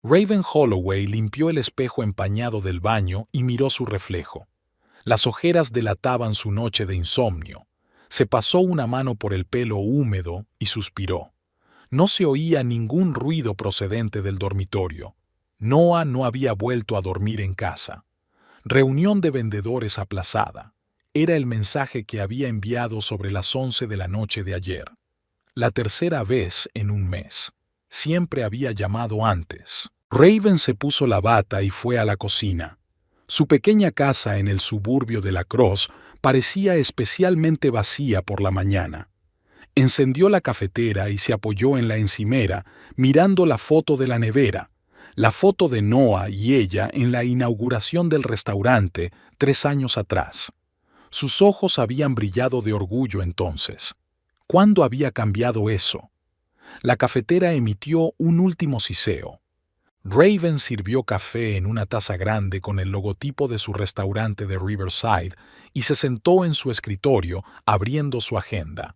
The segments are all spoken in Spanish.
Raven Holloway limpió el espejo empañado del baño y miró su reflejo. Las ojeras delataban su noche de insomnio. Se pasó una mano por el pelo húmedo y suspiró. No se oía ningún ruido procedente del dormitorio. Noah no había vuelto a dormir en casa. Reunión de vendedores aplazada. Era el mensaje que había enviado sobre las 11 de la noche de ayer. La tercera vez en un mes. Siempre había llamado antes. Raven se puso la bata y fue a la cocina. Su pequeña casa en el suburbio de La Crosse parecía especialmente vacía por la mañana. Encendió la cafetera y se apoyó en la encimera, mirando la foto de la nevera, la foto de Noah y ella en la inauguración del restaurante 3 años atrás. Sus ojos habían brillado de orgullo entonces. ¿Cuándo había cambiado eso? La cafetera emitió un último siseo. Raven sirvió café en una taza grande con el logotipo de su restaurante de Riverside y se sentó en su escritorio abriendo su agenda.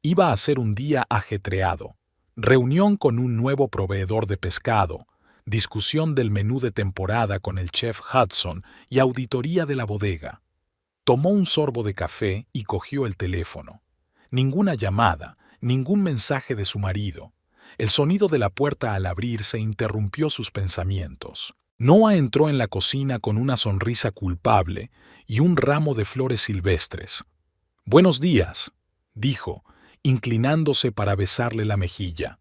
Iba a ser un día ajetreado. Reunión con un nuevo proveedor de pescado, discusión del menú de temporada con el chef Hudson y auditoría de la bodega. Tomó un sorbo de café y cogió el teléfono. Ninguna llamada, ningún mensaje de su marido. El sonido de la puerta al abrirse interrumpió sus pensamientos. Noah entró en la cocina con una sonrisa culpable y un ramo de flores silvestres. «Buenos días», dijo, inclinándose para besarle la mejilla.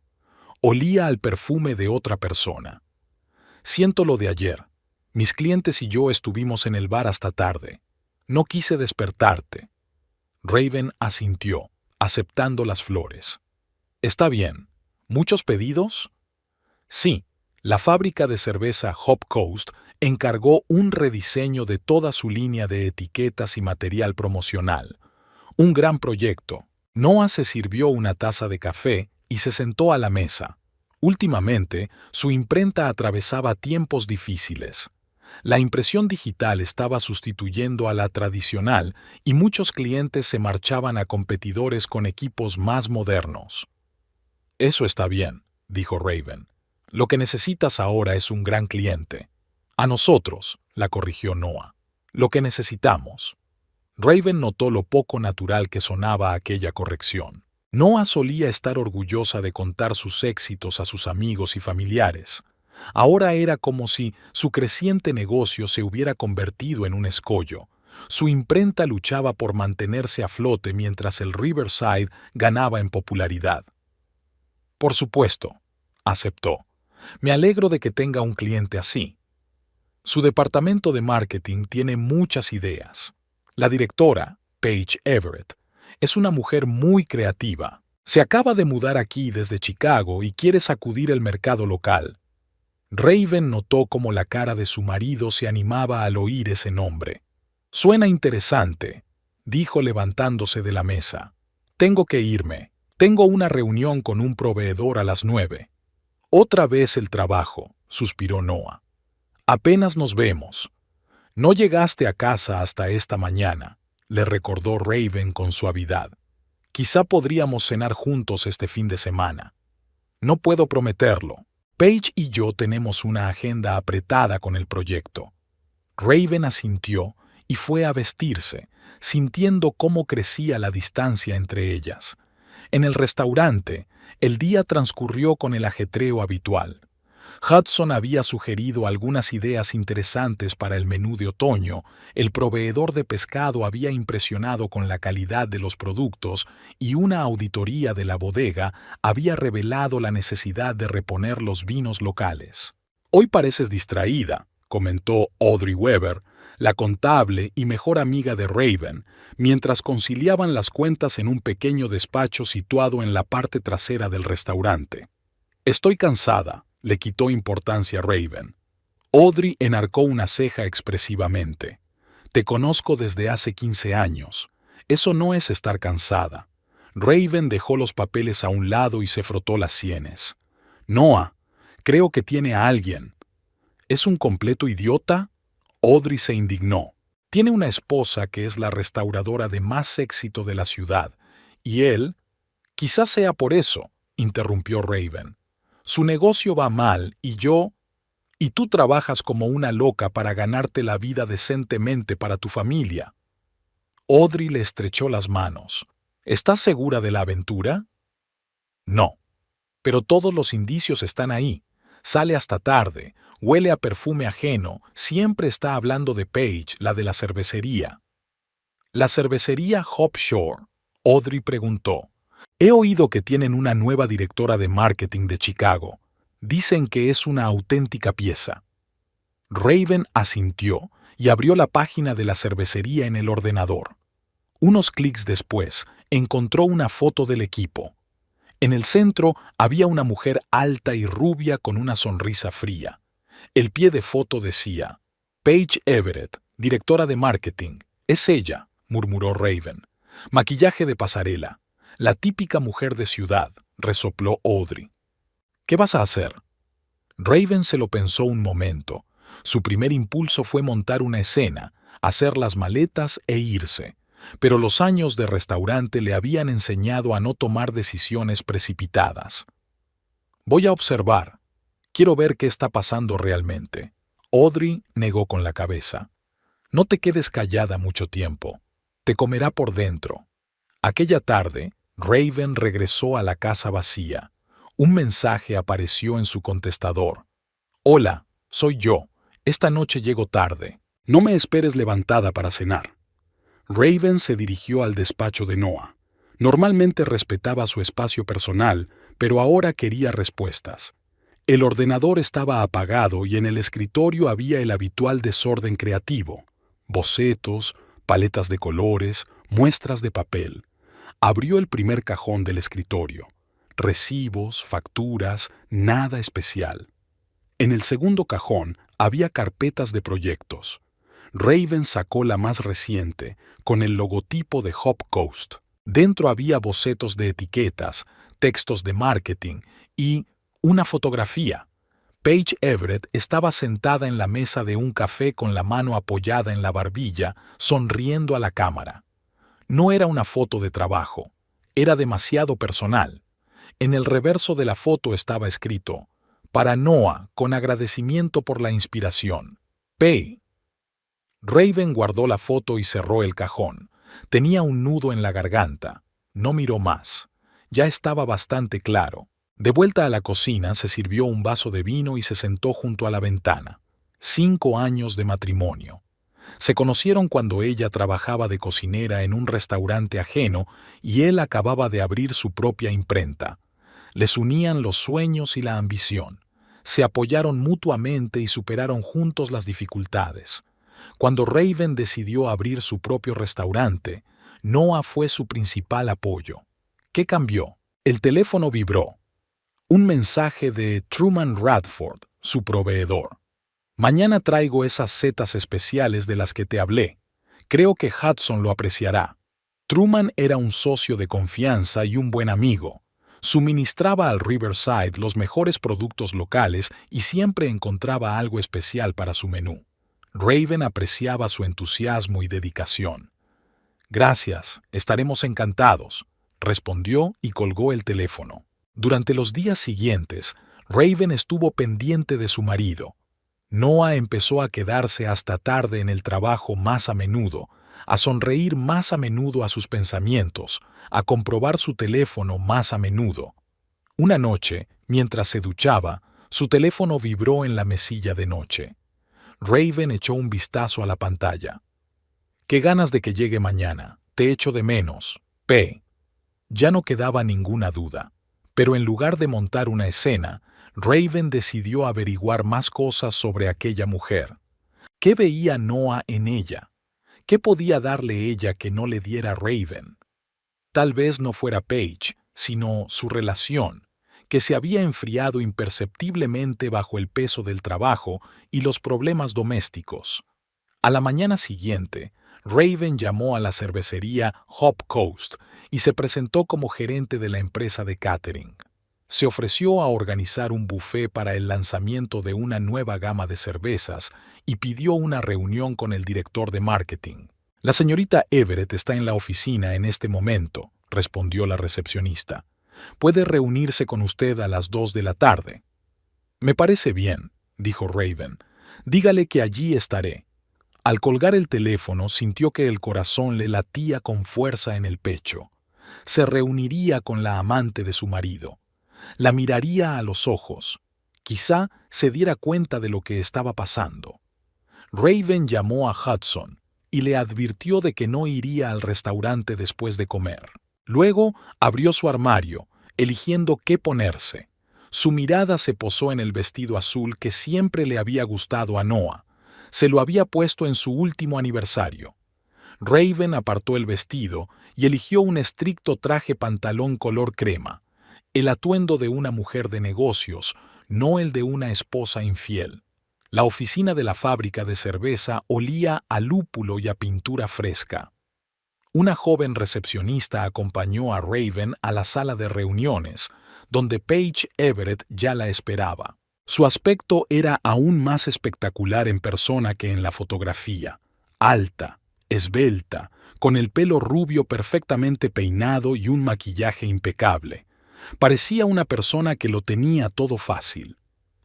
Olía al perfume de otra persona. «Siento lo de ayer. Mis clientes y yo estuvimos en el bar hasta tarde. No quise despertarte». Raven asintió, aceptando las flores. «Está bien. ¿Muchos pedidos?» «Sí». La fábrica de cerveza Hop Coast encargó un rediseño de toda su línea de etiquetas y material promocional. Un gran proyecto. Noah se sirvió una taza de café y se sentó a la mesa. Últimamente, su imprenta atravesaba tiempos difíciles. La impresión digital estaba sustituyendo a la tradicional y muchos clientes se marchaban a competidores con equipos más modernos. «Eso está bien», dijo Raven. «Lo que necesitas ahora es un gran cliente». «A nosotros», la corrigió Noah. «Lo que necesitamos». Raven notó lo poco natural que sonaba aquella corrección. Noah solía estar orgullosa de contar sus éxitos a sus amigos y familiares. Ahora era como si su creciente negocio se hubiera convertido en un escollo. Su imprenta luchaba por mantenerse a flote mientras el Riverside ganaba en popularidad. «Por supuesto», aceptó. «Me alegro de que tenga un cliente así». Su departamento de marketing tiene muchas ideas. La directora, Paige Everett, es una mujer muy creativa. Se acaba de mudar aquí desde Chicago y quiere sacudir el mercado local. Raven notó cómo la cara de su marido se animaba al oír ese nombre. «Suena interesante», dijo levantándose de la mesa. «Tengo que irme. Tengo una reunión con un proveedor a las 9». «Otra vez el trabajo», suspiró Noah. «Apenas nos vemos». «No llegaste a casa hasta esta mañana», le recordó Raven con suavidad. «Quizá podríamos cenar juntos este fin de semana». «No puedo prometerlo. Paige y yo tenemos una agenda apretada con el proyecto». Raven asintió y fue a vestirse, sintiendo cómo crecía la distancia entre ellas. En el restaurante, el día transcurrió con el ajetreo habitual. Hudson había sugerido algunas ideas interesantes para el menú de otoño, el proveedor de pescado había impresionado con la calidad de los productos y una auditoría de la bodega había revelado la necesidad de reponer los vinos locales. «Hoy pareces distraída», comentó Audrey Weber, la contable y mejor amiga de Raven, mientras conciliaban las cuentas en un pequeño despacho situado en la parte trasera del restaurante. «Estoy cansada», le quitó importancia Raven. Audrey enarcó una ceja expresivamente. «Te conozco desde hace 15 años. Eso no es estar cansada». Raven dejó los papeles a un lado y se frotó las sienes. «Noah, creo que tiene a alguien». «¿Es un completo idiota?» Audrey se indignó. «Tiene una esposa que es la restauradora de más éxito de la ciudad. Y él...» «Quizás sea por eso», interrumpió Raven. «Su negocio va mal y yo...» Y tú trabajas como una loca para ganarte la vida decentemente para tu familia. Audrey le estrechó las manos. ¿Estás segura de la aventura? No. Pero todos los indicios están ahí. Sale hasta tarde, huele a perfume ajeno, siempre está hablando de Paige, la de la cervecería. ¿La cervecería Hop Shore? Audrey preguntó. He oído que tienen una nueva directora de marketing de Chicago. Dicen que es una auténtica pieza. Raven asintió y abrió la página de la cervecería en el ordenador. Unos clics después, encontró una foto del equipo. En el centro había una mujer alta y rubia con una sonrisa fría. El pie de foto decía, Paige Everett, directora de marketing. Es ella, murmuró Raven. Maquillaje de pasarela. La típica mujer de ciudad, resopló Audrey. ¿Qué vas a hacer? Raven se lo pensó un momento. Su primer impulso fue montar una escena, hacer las maletas e irse. Pero los años de restaurante le habían enseñado a no tomar decisiones precipitadas. Voy a observar. Quiero ver qué está pasando realmente. Audrey negó con la cabeza. No te quedes callada mucho tiempo. Te comerá por dentro. Aquella tarde, Raven regresó a la casa vacía. Un mensaje apareció en su contestador. Hola, soy yo. Esta noche llego tarde. No me esperes levantada para cenar. Raven se dirigió al despacho de Noah. Normalmente respetaba su espacio personal, pero ahora quería respuestas. El ordenador estaba apagado y en el escritorio había el habitual desorden creativo. Bocetos, paletas de colores, muestras de papel. Abrió el primer cajón del escritorio. Recibos, facturas, nada especial. En el segundo cajón había carpetas de proyectos. Raven sacó la más reciente, con el logotipo de Hop Coast. Dentro había bocetos de etiquetas, textos de marketing y una fotografía. Paige Everett estaba sentada en la mesa de un café con la mano apoyada en la barbilla, sonriendo a la cámara. No era una foto de trabajo, era demasiado personal. En el reverso de la foto estaba escrito, para Noah, con agradecimiento por la inspiración. P. Raven guardó la foto y cerró el cajón. Tenía un nudo en la garganta. No miró más. Ya estaba bastante claro. De vuelta a la cocina, se sirvió un vaso de vino y se sentó junto a la ventana. 5 años de matrimonio. Se conocieron cuando ella trabajaba de cocinera en un restaurante ajeno y él acababa de abrir su propia imprenta. Les unían los sueños y la ambición. Se apoyaron mutuamente y superaron juntos las dificultades. Cuando Raven decidió abrir su propio restaurante, Noah fue su principal apoyo. ¿Qué cambió? El teléfono vibró. Un mensaje de Truman Radford, su proveedor. Mañana traigo esas setas especiales de las que te hablé. Creo que Hudson lo apreciará. Truman era un socio de confianza y un buen amigo. Suministraba al Riverside los mejores productos locales y siempre encontraba algo especial para su menú. Raven apreciaba su entusiasmo y dedicación. Gracias, estaremos encantados, respondió y colgó el teléfono. Durante los días siguientes, Raven estuvo pendiente de su marido. Noah empezó a quedarse hasta tarde en el trabajo más a menudo, a sonreír más a menudo a sus pensamientos, a comprobar su teléfono más a menudo. Una noche, mientras se duchaba, su teléfono vibró en la mesilla de noche. Raven echó un vistazo a la pantalla. «Qué ganas de que llegue mañana. Te echo de menos. P». Ya no quedaba ninguna duda. Pero en lugar de montar una escena, Raven decidió averiguar más cosas sobre aquella mujer. ¿Qué veía Noah en ella? ¿Qué podía darle ella que no le diera Raven? Tal vez no fuera Paige, sino su relación, que se había enfriado imperceptiblemente bajo el peso del trabajo y los problemas domésticos. A la mañana siguiente, Raven llamó a la cervecería Hop Coast y se presentó como gerente de la empresa de catering. Se ofreció a organizar un buffet para el lanzamiento de una nueva gama de cervezas y pidió una reunión con el director de marketing. «La señorita Everett está en la oficina en este momento», respondió la recepcionista. «Puede reunirse con usted a las 2 de la tarde». «Me parece bien. dijo Raven. Dígale que allí estaré. Al colgar el teléfono sintió que el corazón le latía con fuerza en el pecho. Se reuniría con la amante de su marido. La miraría a los ojos. Quizá se diera cuenta de lo que estaba pasando. Raven llamó a Hudson y le advirtió de que no iría al restaurante después de comer. Luego abrió su armario, eligiendo qué ponerse. Su mirada se posó en el vestido azul que siempre le había gustado a Noah. Se lo había puesto en su último aniversario. Raven apartó el vestido y eligió un estricto traje pantalón color crema, el atuendo de una mujer de negocios, no el de una esposa infiel. La oficina de la fábrica de cerveza olía a lúpulo y a pintura fresca. Una joven recepcionista acompañó a Raven a la sala de reuniones, donde Paige Everett ya la esperaba. Su aspecto era aún más espectacular en persona que en la fotografía. Alta, esbelta, con el pelo rubio perfectamente peinado y un maquillaje impecable. Parecía una persona que lo tenía todo fácil.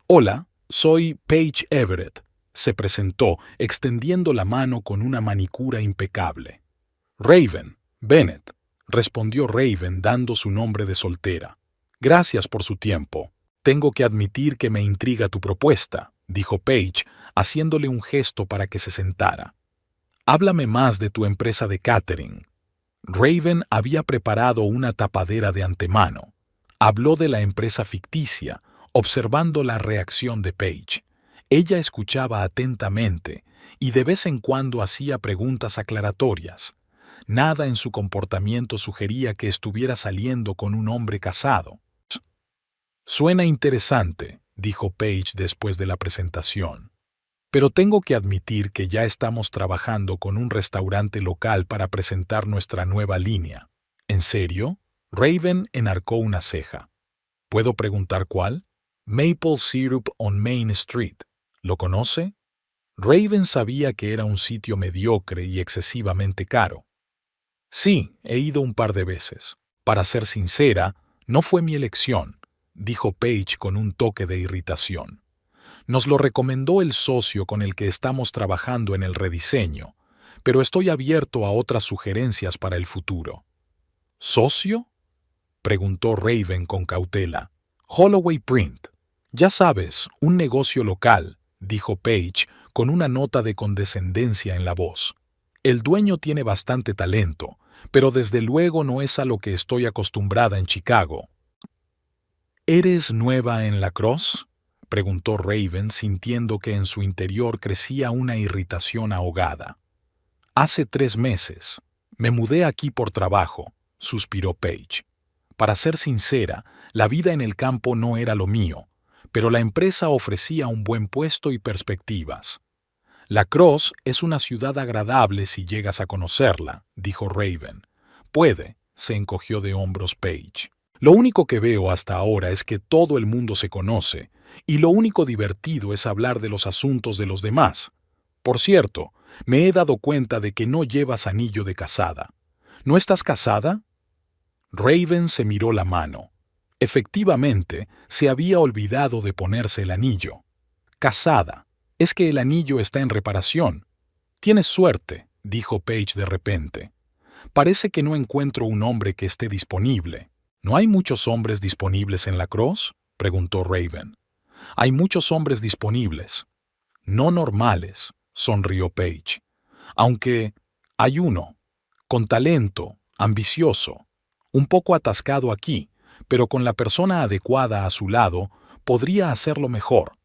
«Hola, soy Paige Everett», se presentó, extendiendo la mano con una manicura impecable. «Raven, Bennett», respondió Raven dando su nombre de soltera. «Gracias por su tiempo. Tengo que admitir que me intriga tu propuesta», dijo Paige, haciéndole un gesto para que se sentara. «Háblame más de tu empresa de catering». Raven había preparado una tapadera de antemano. Habló de la empresa ficticia, observando la reacción de Paige. Ella escuchaba atentamente y de vez en cuando hacía preguntas aclaratorias. Nada en su comportamiento sugería que estuviera saliendo con un hombre casado. «Suena interesante», dijo Paige después de la presentación. «Pero tengo que admitir que ya estamos trabajando con un restaurante local para presentar nuestra nueva línea». «¿En serio?». Raven enarcó una ceja. «¿Puedo preguntar cuál?». «Maple Syrup on Main Street». ¿Lo conoce? Raven sabía que era un sitio mediocre y excesivamente caro. «Sí, he ido un par de veces. Para ser sincera, no fue mi elección», dijo Paige con un toque de irritación. «Nos lo recomendó el socio con el que estamos trabajando en el rediseño, pero estoy abierto a otras sugerencias para el futuro». «¿Socio?», preguntó Raven con cautela. «Holloway Print. Ya sabes, un negocio local», dijo Paige con una nota de condescendencia en la voz. «El dueño tiene bastante talento, pero desde luego no es a lo que estoy acostumbrada en Chicago». «¿Eres nueva en La Crosse?», preguntó Raven, sintiendo que en su interior crecía una irritación ahogada. «Hace 3 meses. Me mudé aquí por trabajo», suspiró Paige. «Para ser sincera, la vida en el campo no era lo mío, pero la empresa ofrecía un buen puesto y perspectivas». «La Crosse es una ciudad agradable si llegas a conocerla», dijo Raven. «Puede», se encogió de hombros Paige. «Lo único que veo hasta ahora es que todo el mundo se conoce, y lo único divertido es hablar de los asuntos de los demás. Por cierto, me he dado cuenta de que no llevas anillo de casada. ¿No estás casada?». Raven se miró la mano. Efectivamente, se había olvidado de ponerse el anillo. «Casada. Es que el anillo está en reparación». «Tienes suerte», dijo Paige de repente. «Parece que no encuentro un hombre que esté disponible». «¿No hay muchos hombres disponibles en La Crosse?», preguntó Raven. «Hay muchos hombres disponibles». «No normales», sonrió Paige. «Aunque hay uno, con talento, ambicioso, un poco atascado aquí, pero con la persona adecuada a su lado, podría hacerlo mejor».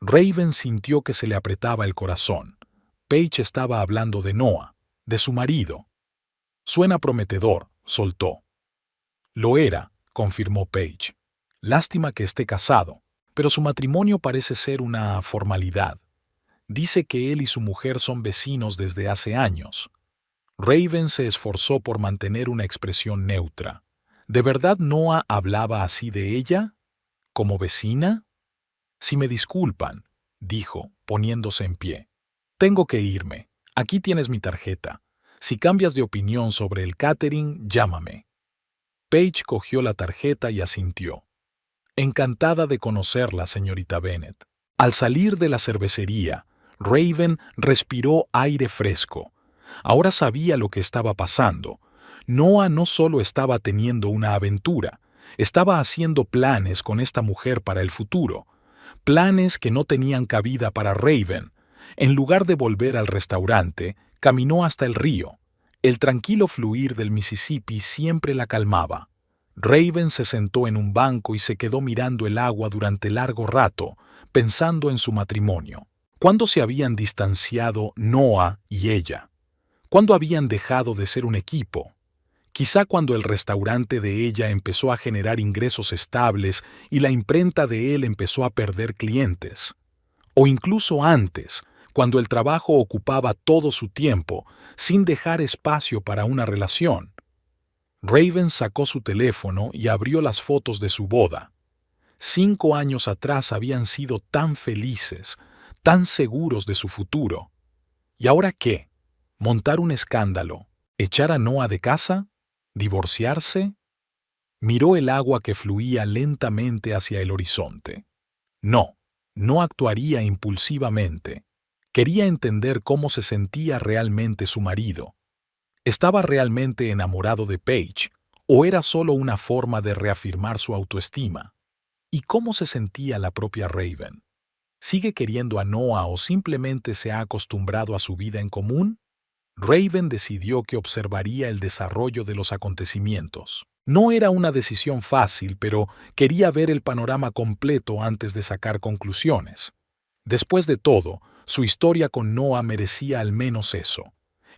Raven sintió que se le apretaba el corazón. Paige estaba hablando de Noah, de su marido. «Suena prometedor», soltó. «Lo era», confirmó Paige. «Lástima que esté casado, pero su matrimonio parece ser una formalidad. Dice que él y su mujer son vecinos desde hace años». Raven se esforzó por mantener una expresión neutra. ¿De verdad Noah hablaba así de ella? ¿Como vecina? «Si me disculpan», dijo, poniéndose en pie. «Tengo que irme. Aquí tienes mi tarjeta. Si cambias de opinión sobre el catering, llámame». Paige cogió la tarjeta y asintió. «Encantada de conocerla, señorita Bennett». Al salir de la cervecería, Raven respiró aire fresco. Ahora sabía lo que estaba pasando. Noah no solo estaba teniendo una aventura, estaba haciendo planes con esta mujer para el futuro. Planes que no tenían cabida para Raven. En lugar de volver al restaurante, caminó hasta el río. El tranquilo fluir del Mississippi siempre la calmaba. Raven se sentó en un banco y se quedó mirando el agua durante largo rato, pensando en su matrimonio. ¿Cuándo se habían distanciado Noah y ella? ¿Cuándo habían dejado de ser un equipo? Quizá cuando el restaurante de ella empezó a generar ingresos estables y la imprenta de él empezó a perder clientes. O incluso antes, cuando el trabajo ocupaba todo su tiempo, sin dejar espacio para una relación. Raven sacó su teléfono y abrió las fotos de su boda. 5 años atrás habían sido tan felices, tan seguros de su futuro. ¿Y ahora qué? ¿Montar un escándalo? ¿Echar a Noah de casa? ¿Divorciarse? Miró el agua que fluía lentamente hacia el horizonte. No actuaría impulsivamente. Quería entender cómo se sentía realmente su marido. ¿Estaba realmente enamorado de Paige o era solo una forma de reafirmar su autoestima? ¿Y cómo se sentía la propia Raven? ¿Sigue queriendo a Noah o simplemente se ha acostumbrado a su vida en común? Raven decidió que observaría el desarrollo de los acontecimientos. No era una decisión fácil, pero quería ver el panorama completo antes de sacar conclusiones. Después de todo, su historia con Noah merecía al menos eso.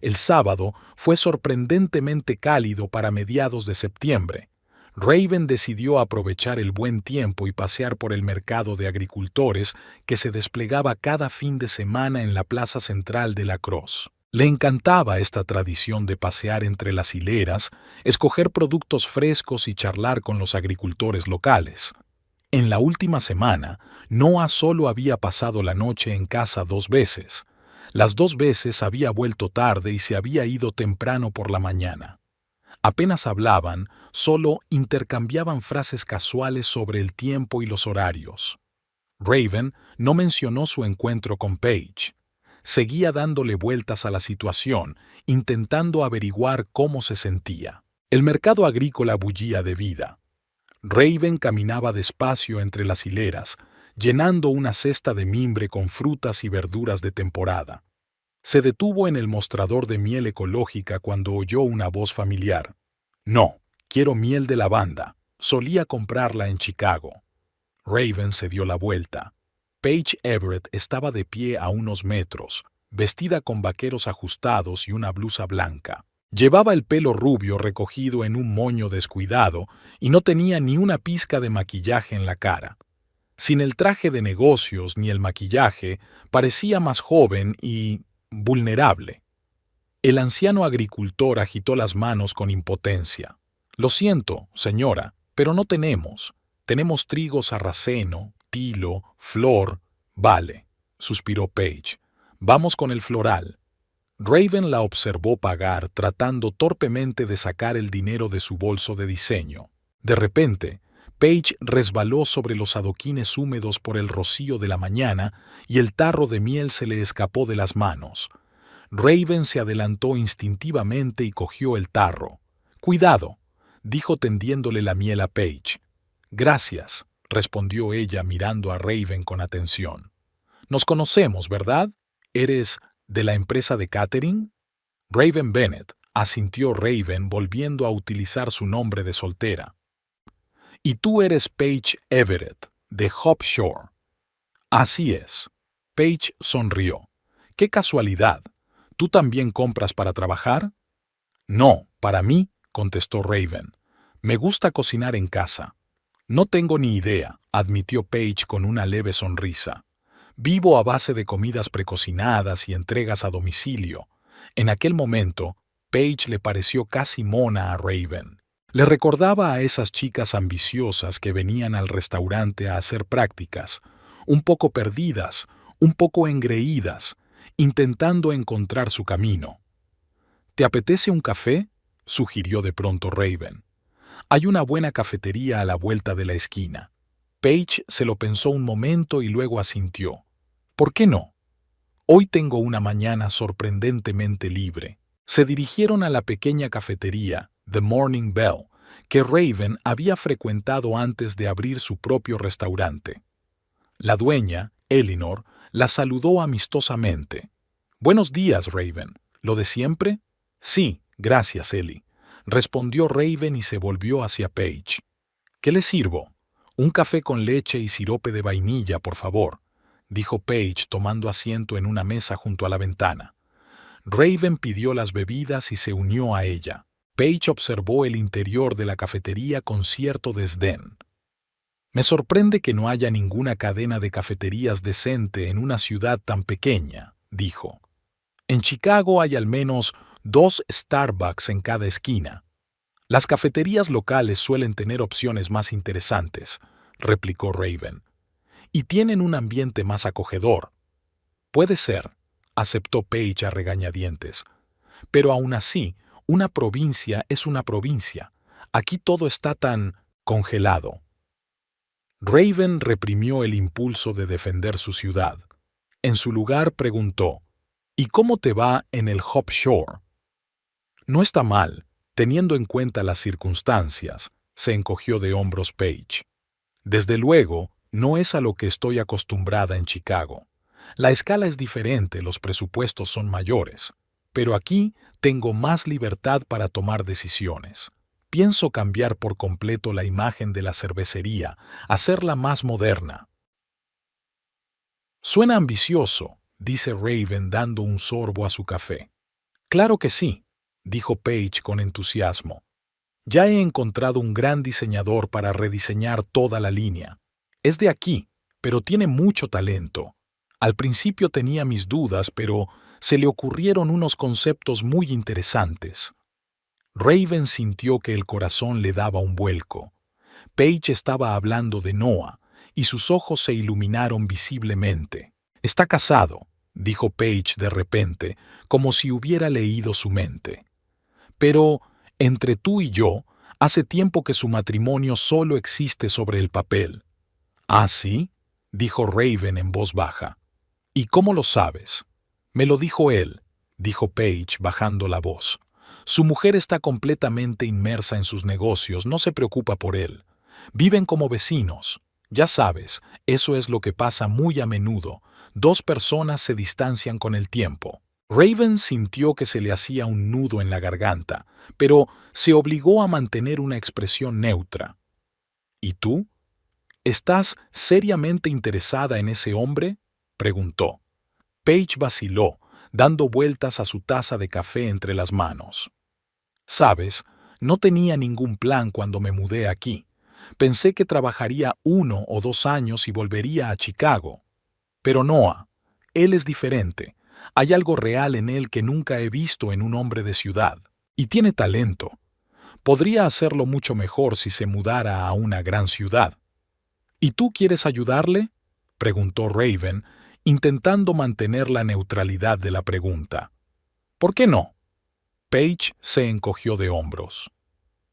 El sábado fue sorprendentemente cálido para mediados de septiembre. Raven decidió aprovechar el buen tiempo y pasear por el mercado de agricultores que se desplegaba cada fin de semana en la plaza central de La Crosse. Le encantaba esta tradición de pasear entre las hileras, escoger productos frescos y charlar con los agricultores locales. En la última semana, Noah solo había pasado la noche en casa 2 veces. Las 2 veces había vuelto tarde y se había ido temprano por la mañana. Apenas hablaban, solo intercambiaban frases casuales sobre el tiempo y los horarios. Raven no mencionó su encuentro con Paige. Seguía dándole vueltas a la situación, intentando averiguar cómo se sentía. El mercado agrícola bullía de vida. Raven caminaba despacio entre las hileras, llenando una cesta de mimbre con frutas y verduras de temporada. Se detuvo en el mostrador de miel ecológica cuando oyó una voz familiar. «No, quiero miel de lavanda. Solía comprarla en Chicago». Raven se dio la vuelta. Paige Everett estaba de pie a unos metros, vestida con vaqueros ajustados y una blusa blanca. Llevaba el pelo rubio recogido en un moño descuidado y no tenía ni una pizca de maquillaje en la cara. Sin el traje de negocios ni el maquillaje, parecía más joven y vulnerable. El anciano agricultor agitó las manos con impotencia. «Lo siento, señora, pero no tenemos. Tenemos trigo sarraceno, tilo, flor». «Vale», suspiró Paige. «Vamos con el floral». Raven la observó pagar, tratando torpemente de sacar el dinero de su bolso de diseño. De repente, Paige resbaló sobre los adoquines húmedos por el rocío de la mañana y el tarro de miel se le escapó de las manos. Raven se adelantó instintivamente y cogió el tarro. «Cuidado», dijo tendiéndole la miel a Paige. «Gracias», respondió ella mirando a Raven con atención. «Nos conocemos, ¿verdad? ¿Eres de la empresa de catering?» «Raven Bennett», asintió Raven volviendo a utilizar su nombre de soltera. «Y tú eres Paige Everett, de Hope Shore». «Así es». Paige sonrió. «Qué casualidad. ¿Tú también compras para trabajar?» «No, para mí», contestó Raven. «Me gusta cocinar en casa». «No tengo ni idea», admitió Paige con una leve sonrisa. «Vivo a base de comidas precocinadas y entregas a domicilio». En aquel momento, Paige le pareció casi mona a Raven. Le recordaba a esas chicas ambiciosas que venían al restaurante a hacer prácticas, un poco perdidas, un poco engreídas, intentando encontrar su camino. «¿Te apetece un café?», sugirió de pronto Raven. «Hay una buena cafetería a la vuelta de la esquina». Paige se lo pensó un momento y luego asintió. ¿Por qué no? Hoy tengo una mañana sorprendentemente libre. Se dirigieron a la pequeña cafetería, The Morning Bell, que Raven había frecuentado antes de abrir su propio restaurante. La dueña, Eleanor, la saludó amistosamente. «Buenos días, Raven. ¿Lo de siempre?» «Sí, gracias, Ellie», respondió Raven y se volvió hacia Paige. «¿Qué le sirvo?» «Un café con leche y sirope de vainilla, por favor», dijo Paige tomando asiento en una mesa junto a la ventana. Raven pidió las bebidas y se unió a ella. Paige observó el interior de la cafetería con cierto desdén. «Me sorprende que no haya ninguna cadena de cafeterías decente en una ciudad tan pequeña», dijo. «En Chicago hay al menos 2 Starbucks en cada esquina». «Las cafeterías locales suelen tener opciones más interesantes», replicó Raven. «Y tienen un ambiente más acogedor». «Puede ser», aceptó Paige a regañadientes. «Pero aún así, una provincia es una provincia. Aquí todo está tan congelado». Raven reprimió el impulso de defender su ciudad. En su lugar preguntó, «¿Y cómo te va en el Hope Shore?» «No está mal, teniendo en cuenta las circunstancias», se encogió de hombros Paige. «Desde luego, no es a lo que estoy acostumbrada en Chicago. La escala es diferente, los presupuestos son mayores. Pero aquí tengo más libertad para tomar decisiones. Pienso cambiar por completo la imagen de la cervecería, hacerla más moderna». «Suena ambicioso», dice Raven dando un sorbo a su café. «Claro que sí», dijo Paige con entusiasmo. «Ya he encontrado un gran diseñador para rediseñar toda la línea. Es de aquí, pero tiene mucho talento. Al principio tenía mis dudas, pero se le ocurrieron unos conceptos muy interesantes». Raven sintió que el corazón le daba un vuelco. Paige estaba hablando de Noah, y sus ojos se iluminaron visiblemente. «Está casado», dijo Paige de repente, como si hubiera leído su mente. «Pero, entre tú y yo, hace tiempo que su matrimonio solo existe sobre el papel». «¿Ah, sí?», dijo Raven en voz baja. «¿Y cómo lo sabes?» «Me lo dijo él», dijo Paige bajando la voz. «Su mujer está completamente inmersa en sus negocios, no se preocupa por él. Viven como vecinos. Ya sabes, eso es lo que pasa muy a menudo. 2 personas se distancian con el tiempo». Raven sintió que se le hacía un nudo en la garganta, pero se obligó a mantener una expresión neutra. «¿Y tú? ¿Estás seriamente interesada en ese hombre?», preguntó. Paige vaciló, dando vueltas a su taza de café entre las manos. «Sabes, no tenía ningún plan cuando me mudé aquí. Pensé que trabajaría 1 o 2 años y volvería a Chicago. Pero Noah, él es diferente. Hay algo real en él que nunca he visto en un hombre de ciudad. Y tiene talento. Podría hacerlo mucho mejor si se mudara a una gran ciudad». «¿Y tú quieres ayudarle?», preguntó Raven, intentando mantener la neutralidad de la pregunta. «¿Por qué no?». Paige se encogió de hombros.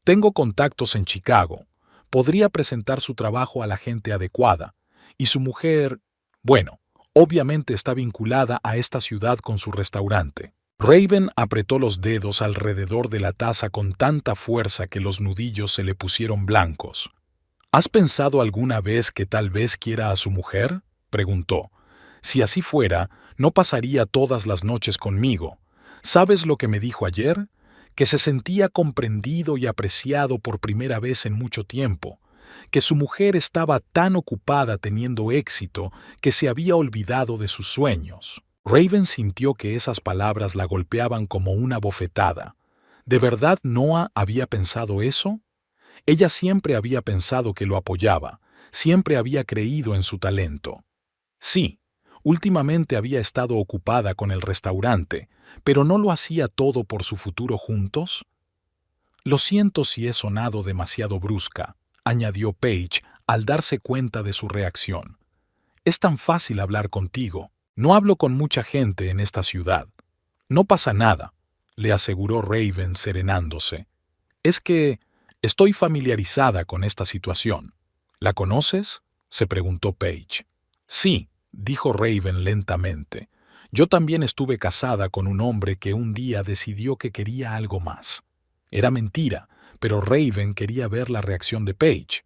«Tengo contactos en Chicago. Podría presentar su trabajo a la gente adecuada. Y su mujer, bueno, obviamente está vinculada a esta ciudad con su restaurante». Raven apretó los dedos alrededor de la taza con tanta fuerza que los nudillos se le pusieron blancos. «¿Has pensado alguna vez que tal vez quiera a su mujer?», preguntó. «Si así fuera, no pasaría todas las noches conmigo. ¿Sabes lo que me dijo ayer? Que se sentía comprendido y apreciado por primera vez en mucho tiempo, que su mujer estaba tan ocupada teniendo éxito que se había olvidado de sus sueños». Raven sintió que esas palabras la golpeaban como una bofetada. ¿De verdad Noah había pensado eso? Ella siempre había pensado que lo apoyaba, siempre había creído en su talento. Sí, últimamente había estado ocupada con el restaurante, pero ¿no lo hacía todo por su futuro juntos? «Lo siento si he sonado demasiado brusca», añadió Paige al darse cuenta de su reacción. «Es tan fácil hablar contigo. No hablo con mucha gente en esta ciudad». «No pasa nada», le aseguró Raven serenándose. «Es que estoy familiarizada con esta situación. ¿La conoces?». se preguntó Paige. Sí, dijo Raven lentamente. Yo también estuve casada con un hombre que un día decidió que quería algo más. Era mentira, pero Raven quería ver la reacción de Paige.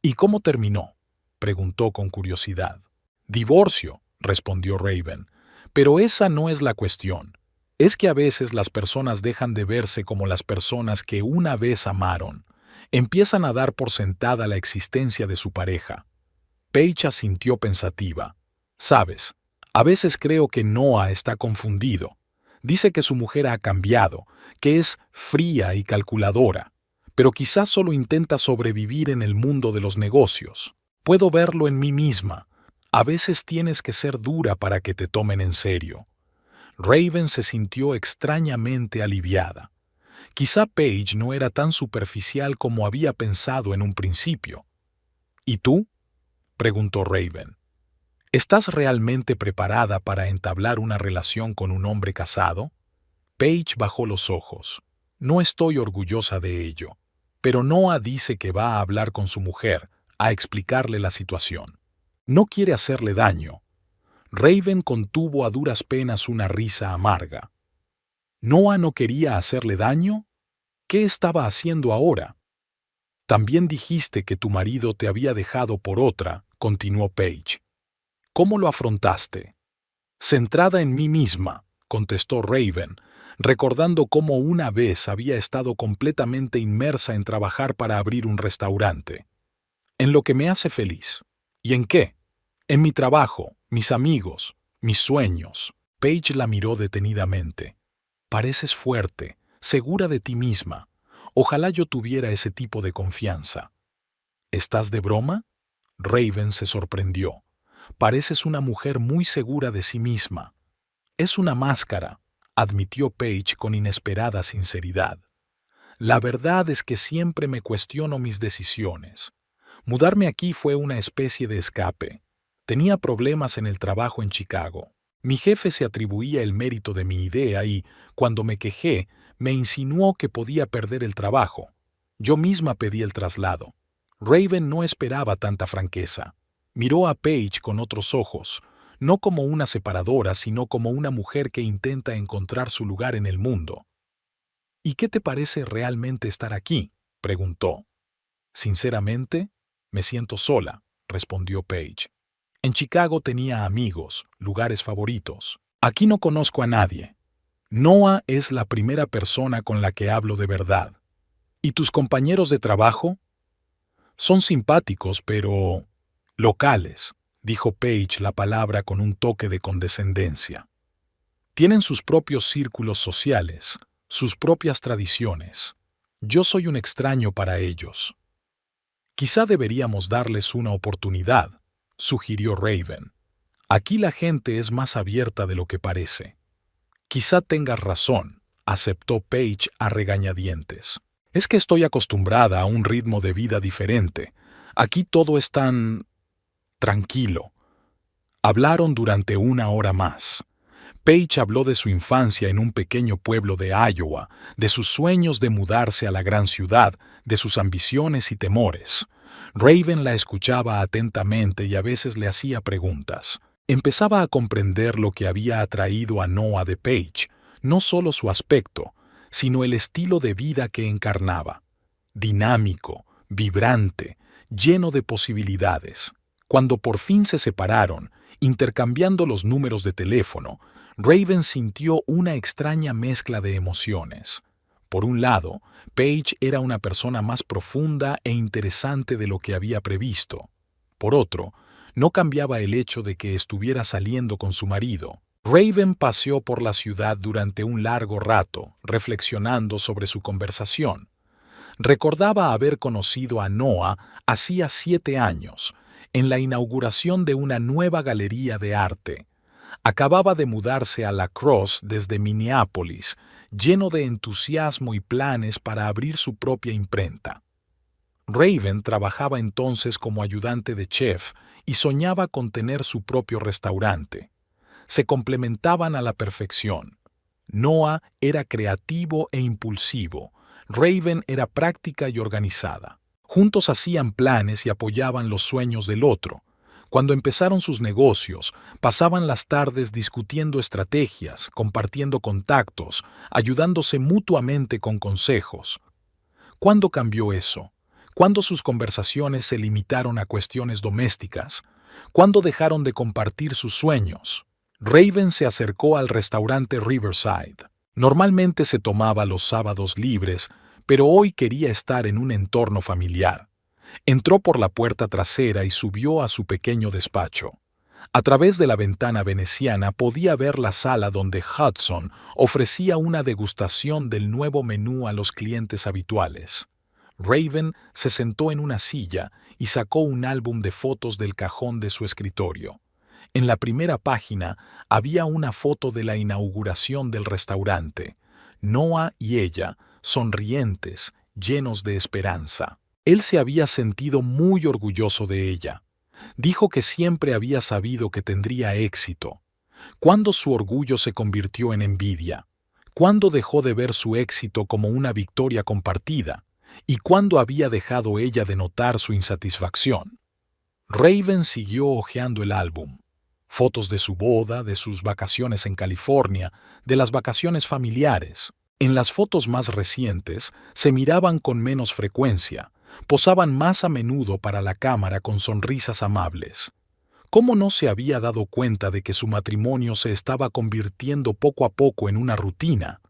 ¿Y cómo terminó?, preguntó con curiosidad. Divorcio, respondió Raven. Pero esa no es la cuestión. Es que a veces las personas dejan de verse como las personas que una vez amaron. Empiezan a dar por sentada la existencia de su pareja. Paige asintió pensativa. Sabes, a veces creo que Noah está confundido. Dice que su mujer ha cambiado, que es fría y calculadora, pero quizás solo intenta sobrevivir en el mundo de los negocios. Puedo verlo en mí misma. A veces tienes que ser dura para que te tomen en serio. Raven se sintió extrañamente aliviada. Quizá Paige no era tan superficial como había pensado en un principio. ¿Y tú?, preguntó Raven. ¿Estás realmente preparada para entablar una relación con un hombre casado? Paige bajó los ojos. No estoy orgullosa de ello, pero Noah dice que va a hablar con su mujer, a explicarle la situación. No quiere hacerle daño. Raven contuvo a duras penas una risa amarga. ¿Noah no quería hacerle daño? ¿Qué estaba haciendo ahora? También dijiste que tu marido te había dejado por otra, continuó Paige. ¿Cómo lo afrontaste? Centrada en mí misma, contestó Raven, recordando cómo una vez había estado completamente inmersa en trabajar para abrir un restaurante. En lo que me hace feliz. ¿Y en qué? En mi trabajo, mis amigos, mis sueños. Paige la miró detenidamente. Pareces fuerte, segura de ti misma. Ojalá yo tuviera ese tipo de confianza. ¿Estás de broma? Raven se sorprendió. Pareces una mujer muy segura de sí misma. Es una máscara, admitió Paige con inesperada sinceridad. La verdad es que siempre me cuestiono mis decisiones. Mudarme aquí fue una especie de escape. Tenía problemas en el trabajo en Chicago. Mi jefe se atribuía el mérito de mi idea y, cuando me quejé, me insinuó que podía perder el trabajo. Yo misma pedí el traslado. Raven no esperaba tanta franqueza. Miró a Paige con otros ojos, no como una separadora, sino como una mujer que intenta encontrar su lugar en el mundo. ¿Y qué te parece realmente estar aquí?, preguntó. Sinceramente, me siento sola, respondió Paige. En Chicago tenía amigos, lugares favoritos. Aquí no conozco a nadie. Noah es la primera persona con la que hablo de verdad. ¿Y tus compañeros de trabajo? Son simpáticos, pero locales, dijo Paige la palabra con un toque de condescendencia. Tienen sus propios círculos sociales, sus propias tradiciones. Yo soy un extraño para ellos. Quizá deberíamos darles una oportunidad, sugirió Raven. Aquí la gente es más abierta de lo que parece. Quizá tengas razón, aceptó Paige a regañadientes. Es que estoy acostumbrada a un ritmo de vida diferente. Aquí todo es tan tranquilo. Hablaron durante 1 hora más. Paige habló de su infancia en un pequeño pueblo de Iowa, de sus sueños de mudarse a la gran ciudad, de sus ambiciones y temores. Raven la escuchaba atentamente y a veces le hacía preguntas. Empezaba a comprender lo que había atraído a Noah de Paige, no solo su aspecto, sino el estilo de vida que encarnaba. Dinámico, vibrante, lleno de posibilidades. Cuando por fin se separaron, intercambiando los números de teléfono, Raven sintió una extraña mezcla de emociones. Por un lado, Paige era una persona más profunda e interesante de lo que había previsto. Por otro, no cambiaba el hecho de que estuviera saliendo con su marido. Raven paseó por la ciudad durante un largo rato, reflexionando sobre su conversación. Recordaba haber conocido a Noah hacía 7 años, en la inauguración de una nueva galería de arte. Acababa de mudarse a La Crosse desde Minneapolis, lleno de entusiasmo y planes para abrir su propia imprenta. Raven trabajaba entonces como ayudante de chef y soñaba con tener su propio restaurante. Se complementaban a la perfección. Noah era creativo e impulsivo. Raven era práctica y organizada. Juntos hacían planes y apoyaban los sueños del otro. Cuando empezaron sus negocios, pasaban las tardes discutiendo estrategias, compartiendo contactos, ayudándose mutuamente con consejos. ¿Cuándo cambió eso? ¿Cuándo sus conversaciones se limitaron a cuestiones domésticas? ¿Cuándo dejaron de compartir sus sueños? Raven se acercó al restaurante Riverside. Normalmente se tomaba los sábados libres, pero hoy quería estar en un entorno familiar. Entró por la puerta trasera y subió a su pequeño despacho. A través de la ventana veneciana podía ver la sala donde Hudson ofrecía una degustación del nuevo menú a los clientes habituales. Raven se sentó en una silla y sacó un álbum de fotos del cajón de su escritorio. En la primera página había una foto de la inauguración del restaurante. Noah y ella, sonrientes, llenos de esperanza. Él se había sentido muy orgulloso de ella. Dijo que siempre había sabido que tendría éxito. ¿Cuándo su orgullo se convirtió en envidia? ¿Cuándo dejó de ver su éxito como una victoria compartida? ¿Y cuándo había dejado ella de notar su insatisfacción? Raven siguió hojeando el álbum. Fotos de su boda, de sus vacaciones en California, de las vacaciones familiares. En las fotos más recientes se miraban con menos frecuencia, posaban más a menudo para la cámara con sonrisas amables. ¿Cómo no se había dado cuenta de que su matrimonio se estaba convirtiendo poco a poco en una rutina?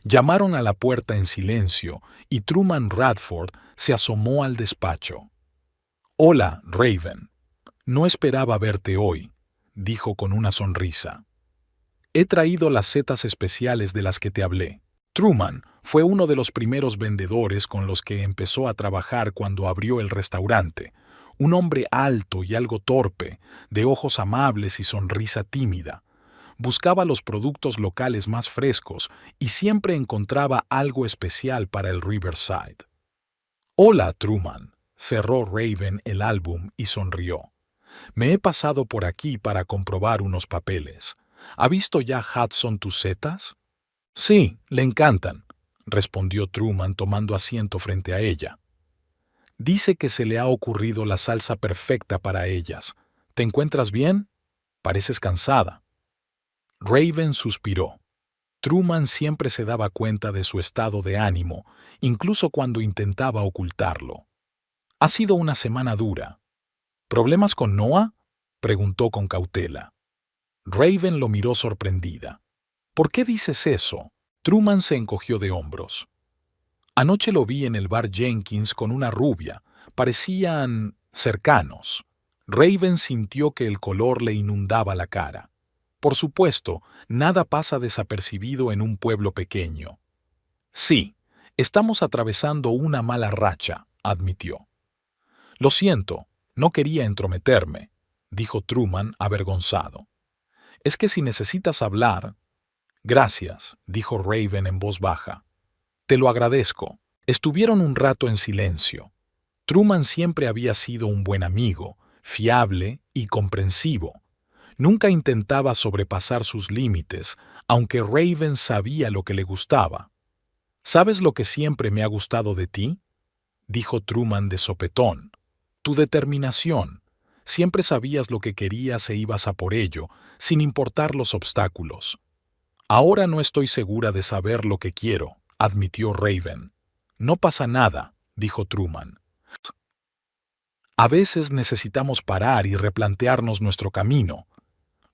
Llamaron a la puerta en silencio y Truman Radford se asomó al despacho. «Hola, Raven. No esperaba verte hoy», dijo con una sonrisa. «He traído las setas especiales de las que te hablé». Truman fue uno de los primeros vendedores con los que empezó a trabajar cuando abrió el restaurante. Un hombre alto y algo torpe, de ojos amables y sonrisa tímida. Buscaba los productos locales más frescos y siempre encontraba algo especial para el Riverside. «Hola, Truman», cerró Raven el álbum y sonrió. «Me he pasado por aquí para comprobar unos papeles. ¿Ha visto ya Hudson tus setas?» «Sí, le encantan», respondió Truman tomando asiento frente a ella. «Dice que se le ha ocurrido la salsa perfecta para ellas. ¿Te encuentras bien? Pareces cansada». Raven suspiró. Truman siempre se daba cuenta de su estado de ánimo, incluso cuando intentaba ocultarlo. «Ha sido una semana dura». «¿Problemas con Noah?», preguntó con cautela. Raven lo miró sorprendida. «¿Por qué dices eso?». Truman se encogió de hombros. «Anoche lo vi en el bar Jenkins con una rubia. Parecían cercanos». Raven sintió que el color le inundaba la cara. Por supuesto, nada pasa desapercibido en un pueblo pequeño. «Sí, estamos atravesando una mala racha», admitió. «Lo siento, no quería entrometerme», dijo Truman avergonzado. «Es que si necesitas hablar...». «Gracias», dijo Raven en voz baja. «Te lo agradezco». Estuvieron un rato en silencio. Truman siempre había sido un buen amigo, fiable y comprensivo. Nunca intentaba sobrepasar sus límites, aunque Raven sabía lo que le gustaba. «¿Sabes lo que siempre me ha gustado de ti?», dijo Truman de sopetón. «Tu determinación. Siempre sabías lo que querías e ibas a por ello, sin importar los obstáculos». «Ahora no estoy segura de saber lo que quiero», admitió Raven. «No pasa nada», dijo Truman. «A veces necesitamos parar y replantearnos nuestro camino».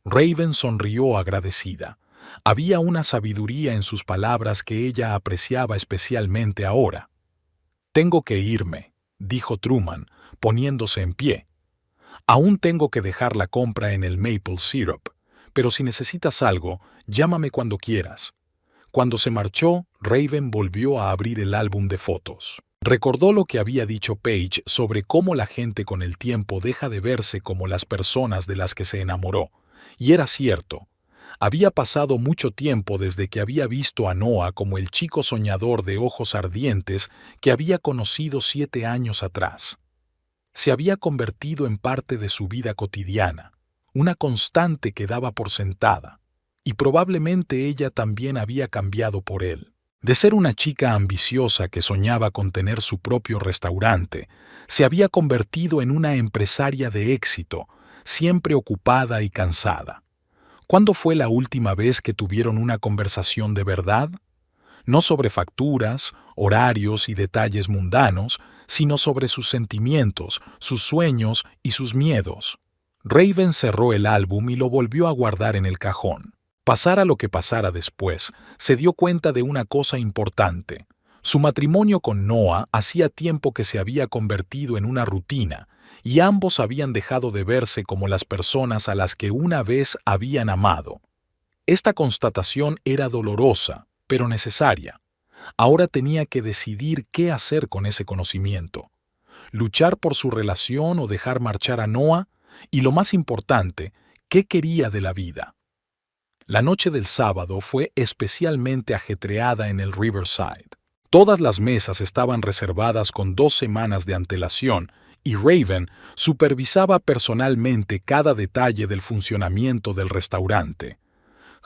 Raven sonrió agradecida. Había una sabiduría en sus palabras que ella apreciaba especialmente ahora. «Tengo que irme», dijo Truman, poniéndose en pie. «Aún tengo que dejar la compra en el Maple Syrup, pero si necesitas algo, llámame cuando quieras». Cuando se marchó, Raven volvió a abrir el álbum de fotos. Recordó lo que había dicho Paige sobre cómo la gente con el tiempo deja de verse como las personas de las que se enamoró. Y era cierto. Había pasado mucho tiempo desde que había visto a Noah como el chico soñador de ojos ardientes que había conocido 7 años atrás. Se había convertido en parte de su vida cotidiana, una constante que daba por sentada, y probablemente ella también había cambiado por él. De ser una chica ambiciosa que soñaba con tener su propio restaurante, se había convertido en una empresaria de éxito, siempre ocupada y cansada. ¿Cuándo fue la última vez que tuvieron una conversación de verdad? No sobre facturas, horarios y detalles mundanos, sino sobre sus sentimientos, sus sueños y sus miedos. Raven cerró el álbum y lo volvió a guardar en el cajón. Pasara lo que pasara después, se dio cuenta de una cosa importante. Su matrimonio con Noah hacía tiempo que se había convertido en una rutina, y ambos habían dejado de verse como las personas a las que una vez habían amado. Esta constatación era dolorosa, pero necesaria. Ahora tenía que decidir qué hacer con ese conocimiento. Luchar por su relación o dejar marchar a Noah, y lo más importante, qué quería de la vida. La noche del sábado fue especialmente ajetreada en el Riverside. Todas las mesas estaban reservadas con 2 semanas de antelación y Raven supervisaba personalmente cada detalle del funcionamiento del restaurante.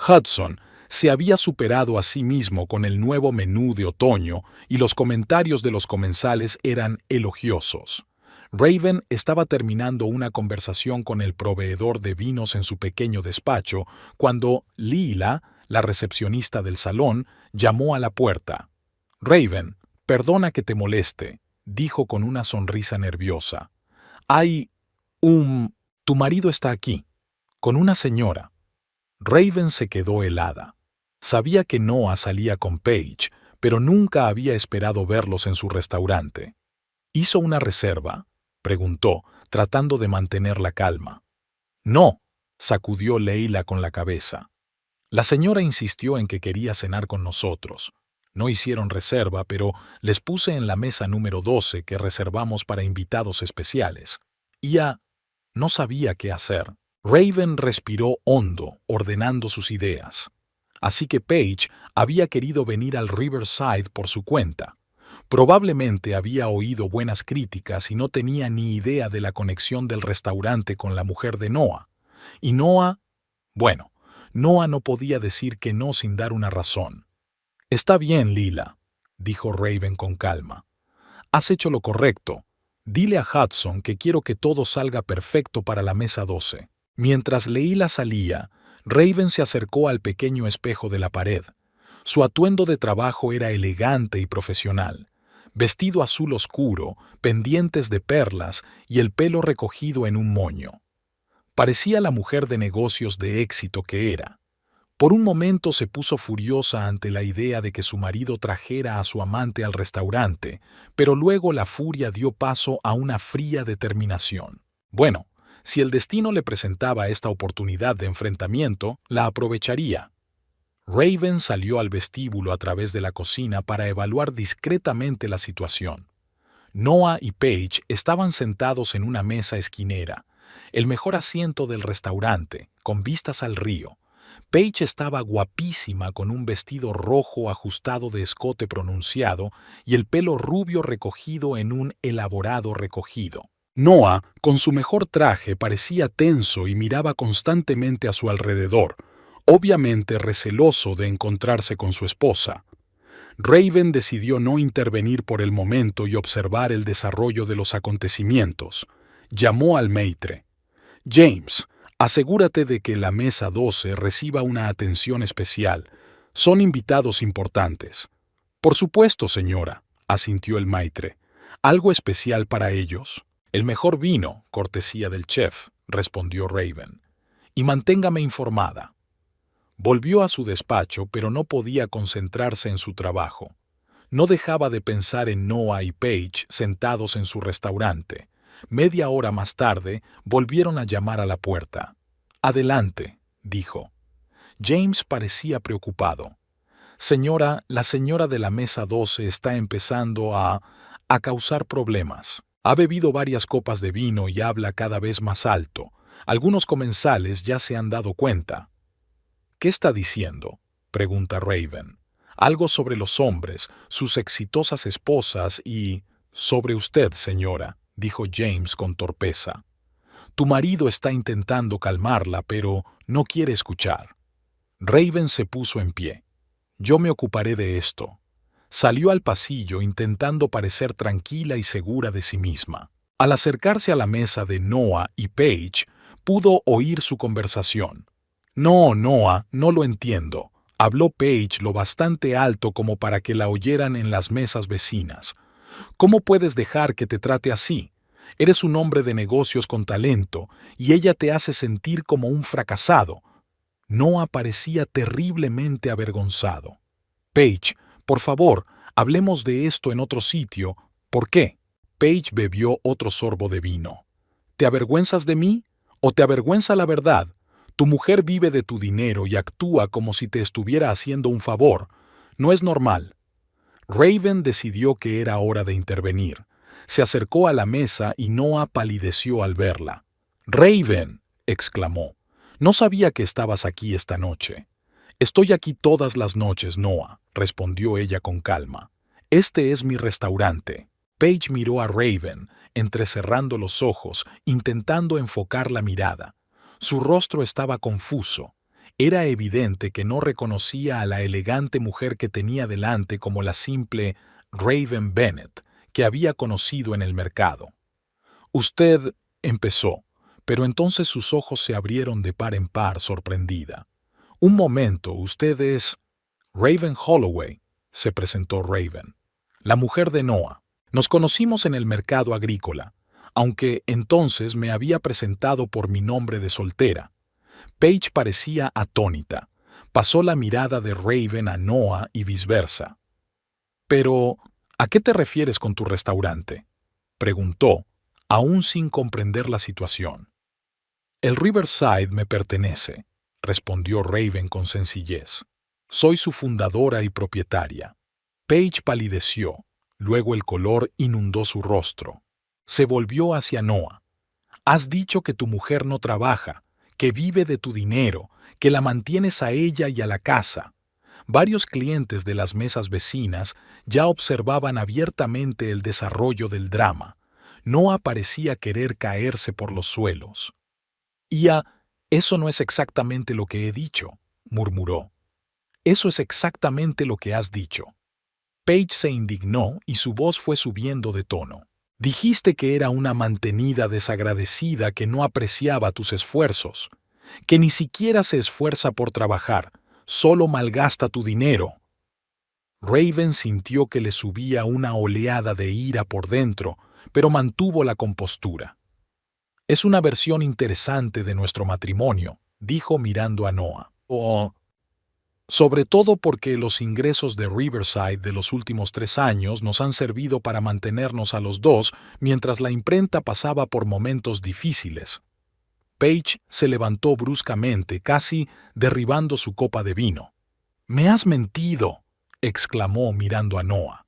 Hudson se había superado a sí mismo con el nuevo menú de otoño y los comentarios de los comensales eran elogiosos. Raven estaba terminando una conversación con el proveedor de vinos en su pequeño despacho cuando Leela, la recepcionista del salón, llamó a la puerta. «Raven, perdona que te moleste», dijo con una sonrisa nerviosa. Tu marido está aquí, con una señora». Raven se quedó helada. Sabía que Noah salía con Paige, pero nunca había esperado verlos en su restaurante. ¿Hizo una reserva?, preguntó, tratando de mantener la calma. «No», sacudió Leila con la cabeza. «La señora insistió en que quería cenar con nosotros. No hicieron reserva, pero les puse en la mesa número 12 que reservamos para invitados especiales. No sabía qué hacer». Raven respiró hondo, ordenando sus ideas. Así que Paige había querido venir al Riverside por su cuenta. Probablemente había oído buenas críticas y no tenía ni idea de la conexión del restaurante con la mujer de Noah. Y Noah no podía decir que no sin dar una razón. «Está bien, Leela», dijo Raven con calma. «Has hecho lo correcto. Dile a Hudson que quiero que todo salga perfecto para la mesa 12. Mientras Leila salía, Raven se acercó al pequeño espejo de la pared. Su atuendo de trabajo era elegante y profesional. Vestido azul oscuro, pendientes de perlas y el pelo recogido en un moño. Parecía la mujer de negocios de éxito que era. Por un momento se puso furiosa ante la idea de que su marido trajera a su amante al restaurante, pero luego la furia dio paso a una fría determinación. Bueno, si el destino le presentaba esta oportunidad de enfrentamiento, la aprovecharía. Raven salió al vestíbulo a través de la cocina para evaluar discretamente la situación. Noah y Paige estaban sentados en una mesa esquinera, el mejor asiento del restaurante, con vistas al río. Paige estaba guapísima con un vestido rojo ajustado de escote pronunciado y el pelo rubio recogido en un elaborado recogido. Noah, con su mejor traje, parecía tenso y miraba constantemente a su alrededor, obviamente receloso de encontrarse con su esposa. Raven decidió no intervenir por el momento y observar el desarrollo de los acontecimientos. Llamó al maitre. «James, asegúrate de que la mesa 12 reciba una atención especial. Son invitados importantes». «Por supuesto, señora», asintió el maitre. «¿Algo especial para ellos?» «El mejor vino, cortesía del chef», respondió Raven. «Y manténgame informada». Volvió a su despacho, pero no podía concentrarse en su trabajo. No dejaba de pensar en Noah y Paige sentados en su restaurante. Media hora más tarde, volvieron a llamar a la puerta. «Adelante», dijo. James parecía preocupado. «Señora, la señora de la mesa 12 está empezando a causar problemas. Ha bebido varias copas de vino y habla cada vez más alto. Algunos comensales ya se han dado cuenta». «¿Qué está diciendo?», pregunta Raven. «Algo sobre los hombres, sus exitosas esposas y...» «Sobre usted, señora», dijo James con torpeza. «Tu marido está intentando calmarla, pero no quiere escuchar». Raven se puso en pie. «Yo me ocuparé de esto», Salió al pasillo intentando parecer tranquila y segura de sí misma. Al acercarse a la mesa de Noah y Paige, pudo oír su conversación. «No, Noah, no lo entiendo», habló Paige lo bastante alto como para que la oyeran en las mesas vecinas. «¿Cómo puedes dejar que te trate así? Eres un hombre de negocios con talento y ella te hace sentir como un fracasado». Noah parecía terriblemente avergonzado. «Paige, por favor, hablemos de esto en otro sitio. ¿Por qué?» Paige bebió otro sorbo de vino. «¿Te avergüenzas de mí? ¿O te avergüenza la verdad? Tu mujer vive de tu dinero y actúa como si te estuviera haciendo un favor. No es normal». Raven decidió que era hora de intervenir. Se acercó a la mesa y Noah palideció al verla. «Raven», exclamó, «no sabía que estabas aquí esta noche». «Estoy aquí todas las noches, Noah», respondió ella con calma. «Este es mi restaurante». Paige miró a Raven, entrecerrando los ojos, intentando enfocar la mirada. Su rostro estaba confuso. Era evidente que no reconocía a la elegante mujer que tenía delante como la simple Raven Bennett que había conocido en el mercado. «Usted», empezó, pero entonces sus ojos se abrieron de par en par, sorprendida. «Un momento, usted es...» «Raven Holloway», se presentó Raven, «la mujer de Noah. Nos conocimos en el mercado agrícola, aunque entonces me había presentado por mi nombre de soltera». Paige parecía atónita. Pasó la mirada de Raven a Noah y viceversa. «Pero, ¿a qué te refieres con tu restaurante?», preguntó, aún sin comprender la situación. «El Riverside me pertenece», respondió Raven con sencillez. «Soy su fundadora y propietaria». Paige palideció, luego el color inundó su rostro. Se volvió hacia Noah. «Has dicho que tu mujer no trabaja, que vive de tu dinero, que la mantienes a ella y a la casa». Varios clientes de las mesas vecinas ya observaban abiertamente el desarrollo del drama. Noah parecía querer caerse por los suelos. «Eso no es exactamente lo que he dicho», murmuró. «Eso es exactamente lo que has dicho». Paige se indignó y su voz fue subiendo de tono. «Dijiste que era una mantenida desagradecida que no apreciaba tus esfuerzos, que ni siquiera se esfuerza por trabajar, solo malgasta tu dinero». Raven sintió que le subía una oleada de ira por dentro, pero mantuvo la compostura. «Es una versión interesante de nuestro matrimonio», dijo mirando a Noah. «Sobre todo porque los ingresos de Riverside de los últimos 3 años nos han servido para mantenernos a los dos mientras la imprenta pasaba por momentos difíciles». Paige se levantó bruscamente, casi derribando su copa de vino. «Me has mentido», exclamó mirando a Noah.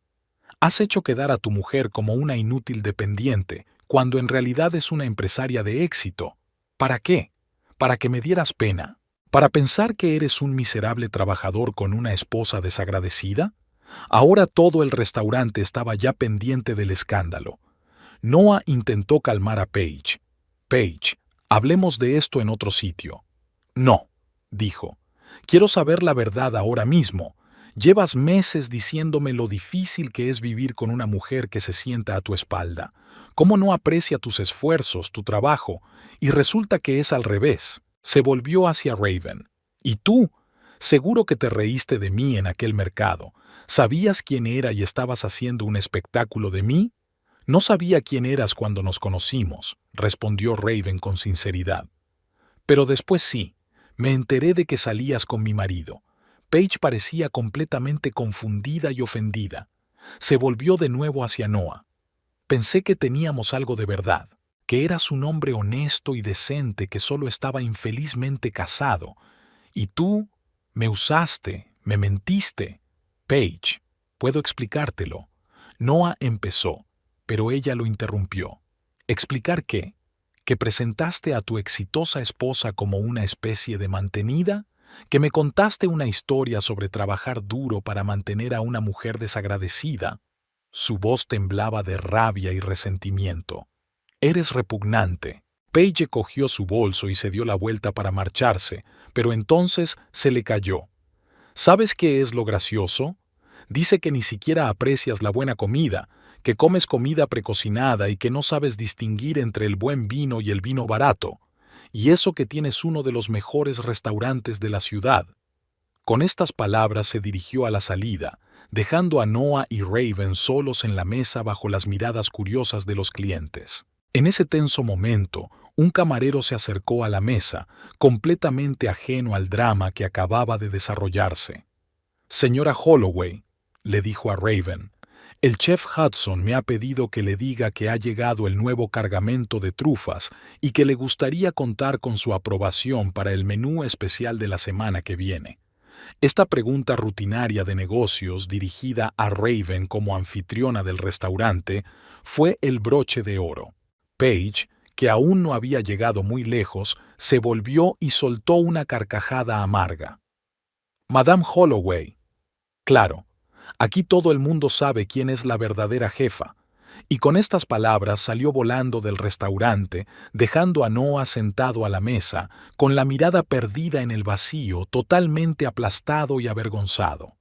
«Has hecho quedar a tu mujer como una inútil dependiente, cuando en realidad es una empresaria de éxito. ¿Para qué? ¿Para que me dieras pena? ¿Para pensar que eres un miserable trabajador con una esposa desagradecida?» Ahora todo el restaurante estaba ya pendiente del escándalo. Noah intentó calmar a Paige. «Paige, hablemos de esto en otro sitio». «No», dijo. «Quiero saber la verdad ahora mismo. Llevas meses diciéndome lo difícil que es vivir con una mujer que se sienta a tu espalda, cómo no aprecia tus esfuerzos, tu trabajo, y resulta que es al revés». Se volvió hacia Raven. «¿Y tú? Seguro que te reíste de mí en aquel mercado. ¿Sabías quién era y estabas haciendo un espectáculo de mí?» «No sabía quién eras cuando nos conocimos», respondió Raven con sinceridad. «Pero después sí, me enteré de que salías con mi marido». Paige parecía completamente confundida y ofendida. Se volvió de nuevo hacia Noah. «Pensé que teníamos algo de verdad, que eras un hombre honesto y decente que solo estaba infelizmente casado. Y tú me usaste, me mentiste». «Paige, puedo explicártelo». Noah empezó, pero ella lo interrumpió. «¿Explicar qué? ¿Que presentaste a tu exitosa esposa como una especie de mantenida? ¿Que me contaste una historia sobre trabajar duro para mantener a una mujer desagradecida?» Su voz temblaba de rabia y resentimiento. «Eres repugnante». Paige cogió su bolso y se dio la vuelta para marcharse, pero entonces se le cayó. «¿Sabes qué es lo gracioso? Dice que ni siquiera aprecias la buena comida, que comes comida precocinada y que no sabes distinguir entre el buen vino y el vino barato. Y eso que tienes uno de los mejores restaurantes de la ciudad. Con estas palabras se dirigió a la salida, dejando a Noah y Raven solos en la mesa bajo las miradas curiosas de los clientes. En ese tenso momento, un camarero se acercó a la mesa, completamente ajeno al drama que acababa de desarrollarse. «Señora Holloway», le dijo a Raven, «el chef Hudson me ha pedido que le diga que ha llegado el nuevo cargamento de trufas y que le gustaría contar con su aprobación para el menú especial de la semana que viene». Esta pregunta rutinaria de negocios dirigida a Raven como anfitriona del restaurante fue el broche de oro. Paige, que aún no había llegado muy lejos, se volvió y soltó una carcajada amarga. «Madame Holloway». «Claro, aquí todo el mundo sabe quién es la verdadera jefa». Y con estas palabras salió volando del restaurante, dejando a Noah sentado a la mesa, con la mirada perdida en el vacío, totalmente aplastado y avergonzado.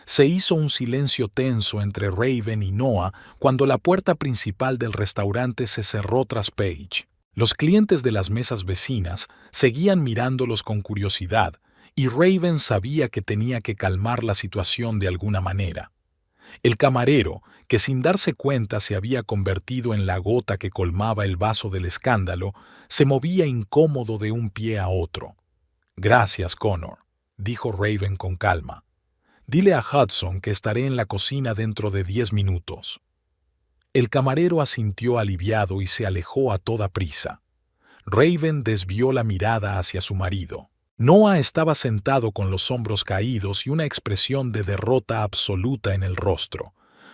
Se hizo un silencio tenso entre Raven y Noah cuando la puerta principal del restaurante se cerró tras Paige. Los clientes de las mesas vecinas seguían mirándolos con curiosidad, y Raven sabía que tenía que calmar la situación de alguna manera. El camarero, que sin darse cuenta se había convertido en la gota que colmaba el vaso del escándalo, se movía incómodo de un pie a otro. «Gracias, Connor», dijo Raven con calma. «Dile a Hudson que estaré en la cocina dentro de 10 minutos». El camarero asintió aliviado y se alejó a toda prisa. Raven desvió la mirada hacia su marido. Noah estaba sentado con los hombros caídos y una expresión de derrota absoluta en el rostro.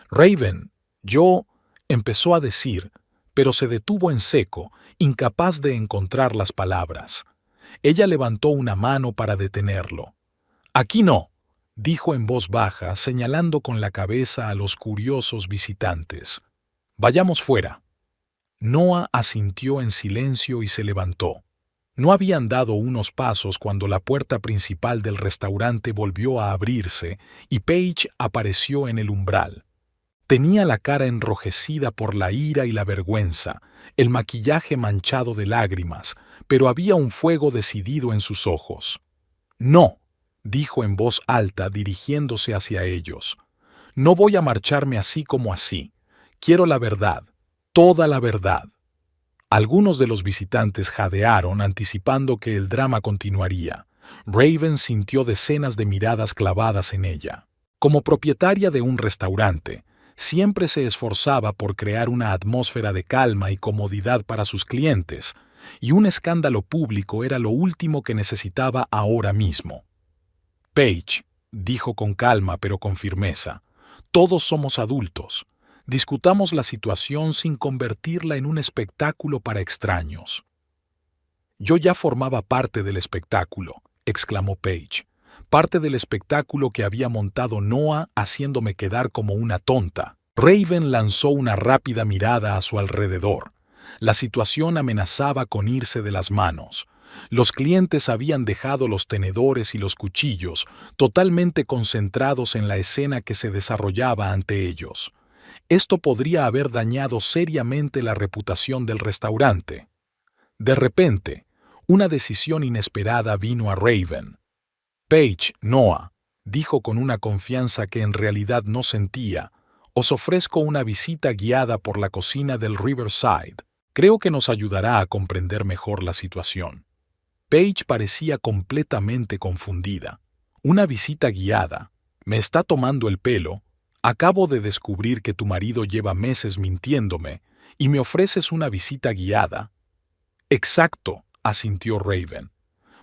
«Raven, yo», empezó a decir, pero se detuvo en seco, incapaz de encontrar las palabras. Ella levantó una mano para detenerlo. «Aquí no», dijo en voz baja, señalando con la cabeza a los curiosos visitantes. «Vayamos fuera». Noah asintió en silencio y se levantó. No habían dado unos pasos cuando la puerta principal del restaurante volvió a abrirse y Paige apareció en el umbral. Tenía la cara enrojecida por la ira y la vergüenza, el maquillaje manchado de lágrimas, pero había un fuego decidido en sus ojos. «No», dijo en voz alta dirigiéndose hacia ellos. «No voy a marcharme así como así. Quiero la verdad, toda la verdad». Algunos de los visitantes jadearon anticipando que el drama continuaría. Raven sintió decenas de miradas clavadas en ella. Como propietaria de un restaurante, siempre se esforzaba por crear una atmósfera de calma y comodidad para sus clientes, y un escándalo público era lo último que necesitaba ahora mismo. «Paige», dijo con calma pero con firmeza, «todos somos adultos. Discutamos la situación sin convertirla en un espectáculo para extraños». «Yo ya formaba parte del espectáculo», exclamó Paige. «Parte del espectáculo que había montado Noah haciéndome quedar como una tonta». Raven lanzó una rápida mirada a su alrededor. La situación amenazaba con irse de las manos. Los clientes habían dejado los tenedores y los cuchillos, totalmente concentrados en la escena que se desarrollaba ante ellos. Esto podría haber dañado seriamente la reputación del restaurante. De repente, una decisión inesperada vino a Raven. «Paige, Noah», dijo con una confianza que en realidad no sentía, «os ofrezco una visita guiada por la cocina del Riverside. Creo que nos ayudará a comprender mejor la situación». Paige parecía completamente confundida. «¿Una visita guiada? ¿Me está tomando el pelo? Acabo de descubrir que tu marido lleva meses mintiéndome y me ofreces una visita guiada». «Exacto», asintió Raven.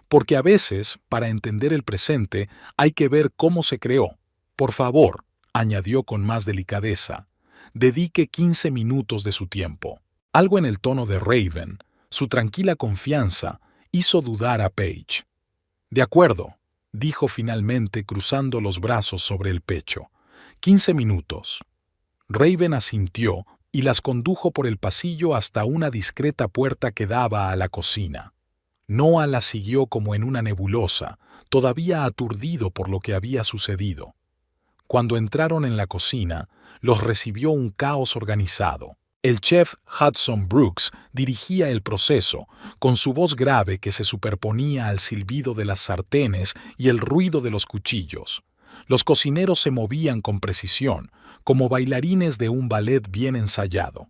«Porque a veces, para entender el presente, hay que ver cómo se creó. Por favor», añadió con más delicadeza, «dedique 15 minutos de su tiempo». Algo en el tono de Raven, su tranquila confianza, hizo dudar a Paige. «De acuerdo», dijo finalmente cruzando los brazos sobre el pecho. 15 minutos. Raven asintió y las condujo por el pasillo hasta una discreta puerta que daba a la cocina. Noah la siguió como en una nebulosa, todavía aturdido por lo que había sucedido. Cuando entraron en la cocina, los recibió un caos organizado. El chef Hudson Brooks dirigía el proceso, con su voz grave que se superponía al silbido de las sartenes y el ruido de los cuchillos. Los cocineros se movían con precisión, como bailarines de un ballet bien ensayado.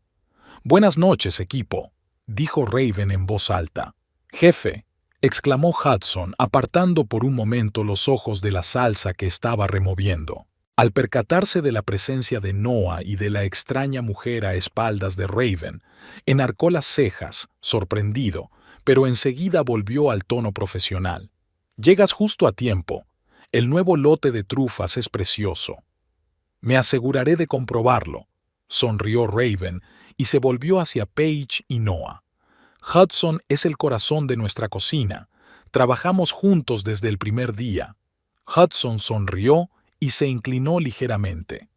«Buenas noches, equipo», dijo Raven en voz alta. «Jefe», exclamó Hudson, apartando por un momento los ojos de la salsa que estaba removiendo. Al percatarse de la presencia de Noah y de la extraña mujer a espaldas de Raven, enarcó las cejas, sorprendido, pero enseguida volvió al tono profesional. «Llegas justo a tiempo. El nuevo lote de trufas es precioso». «Me aseguraré de comprobarlo», sonrió Raven y se volvió hacia Paige y Noah. «Hudson es el corazón de nuestra cocina. Trabajamos juntos desde el primer día». Hudson sonrió y se inclinó ligeramente.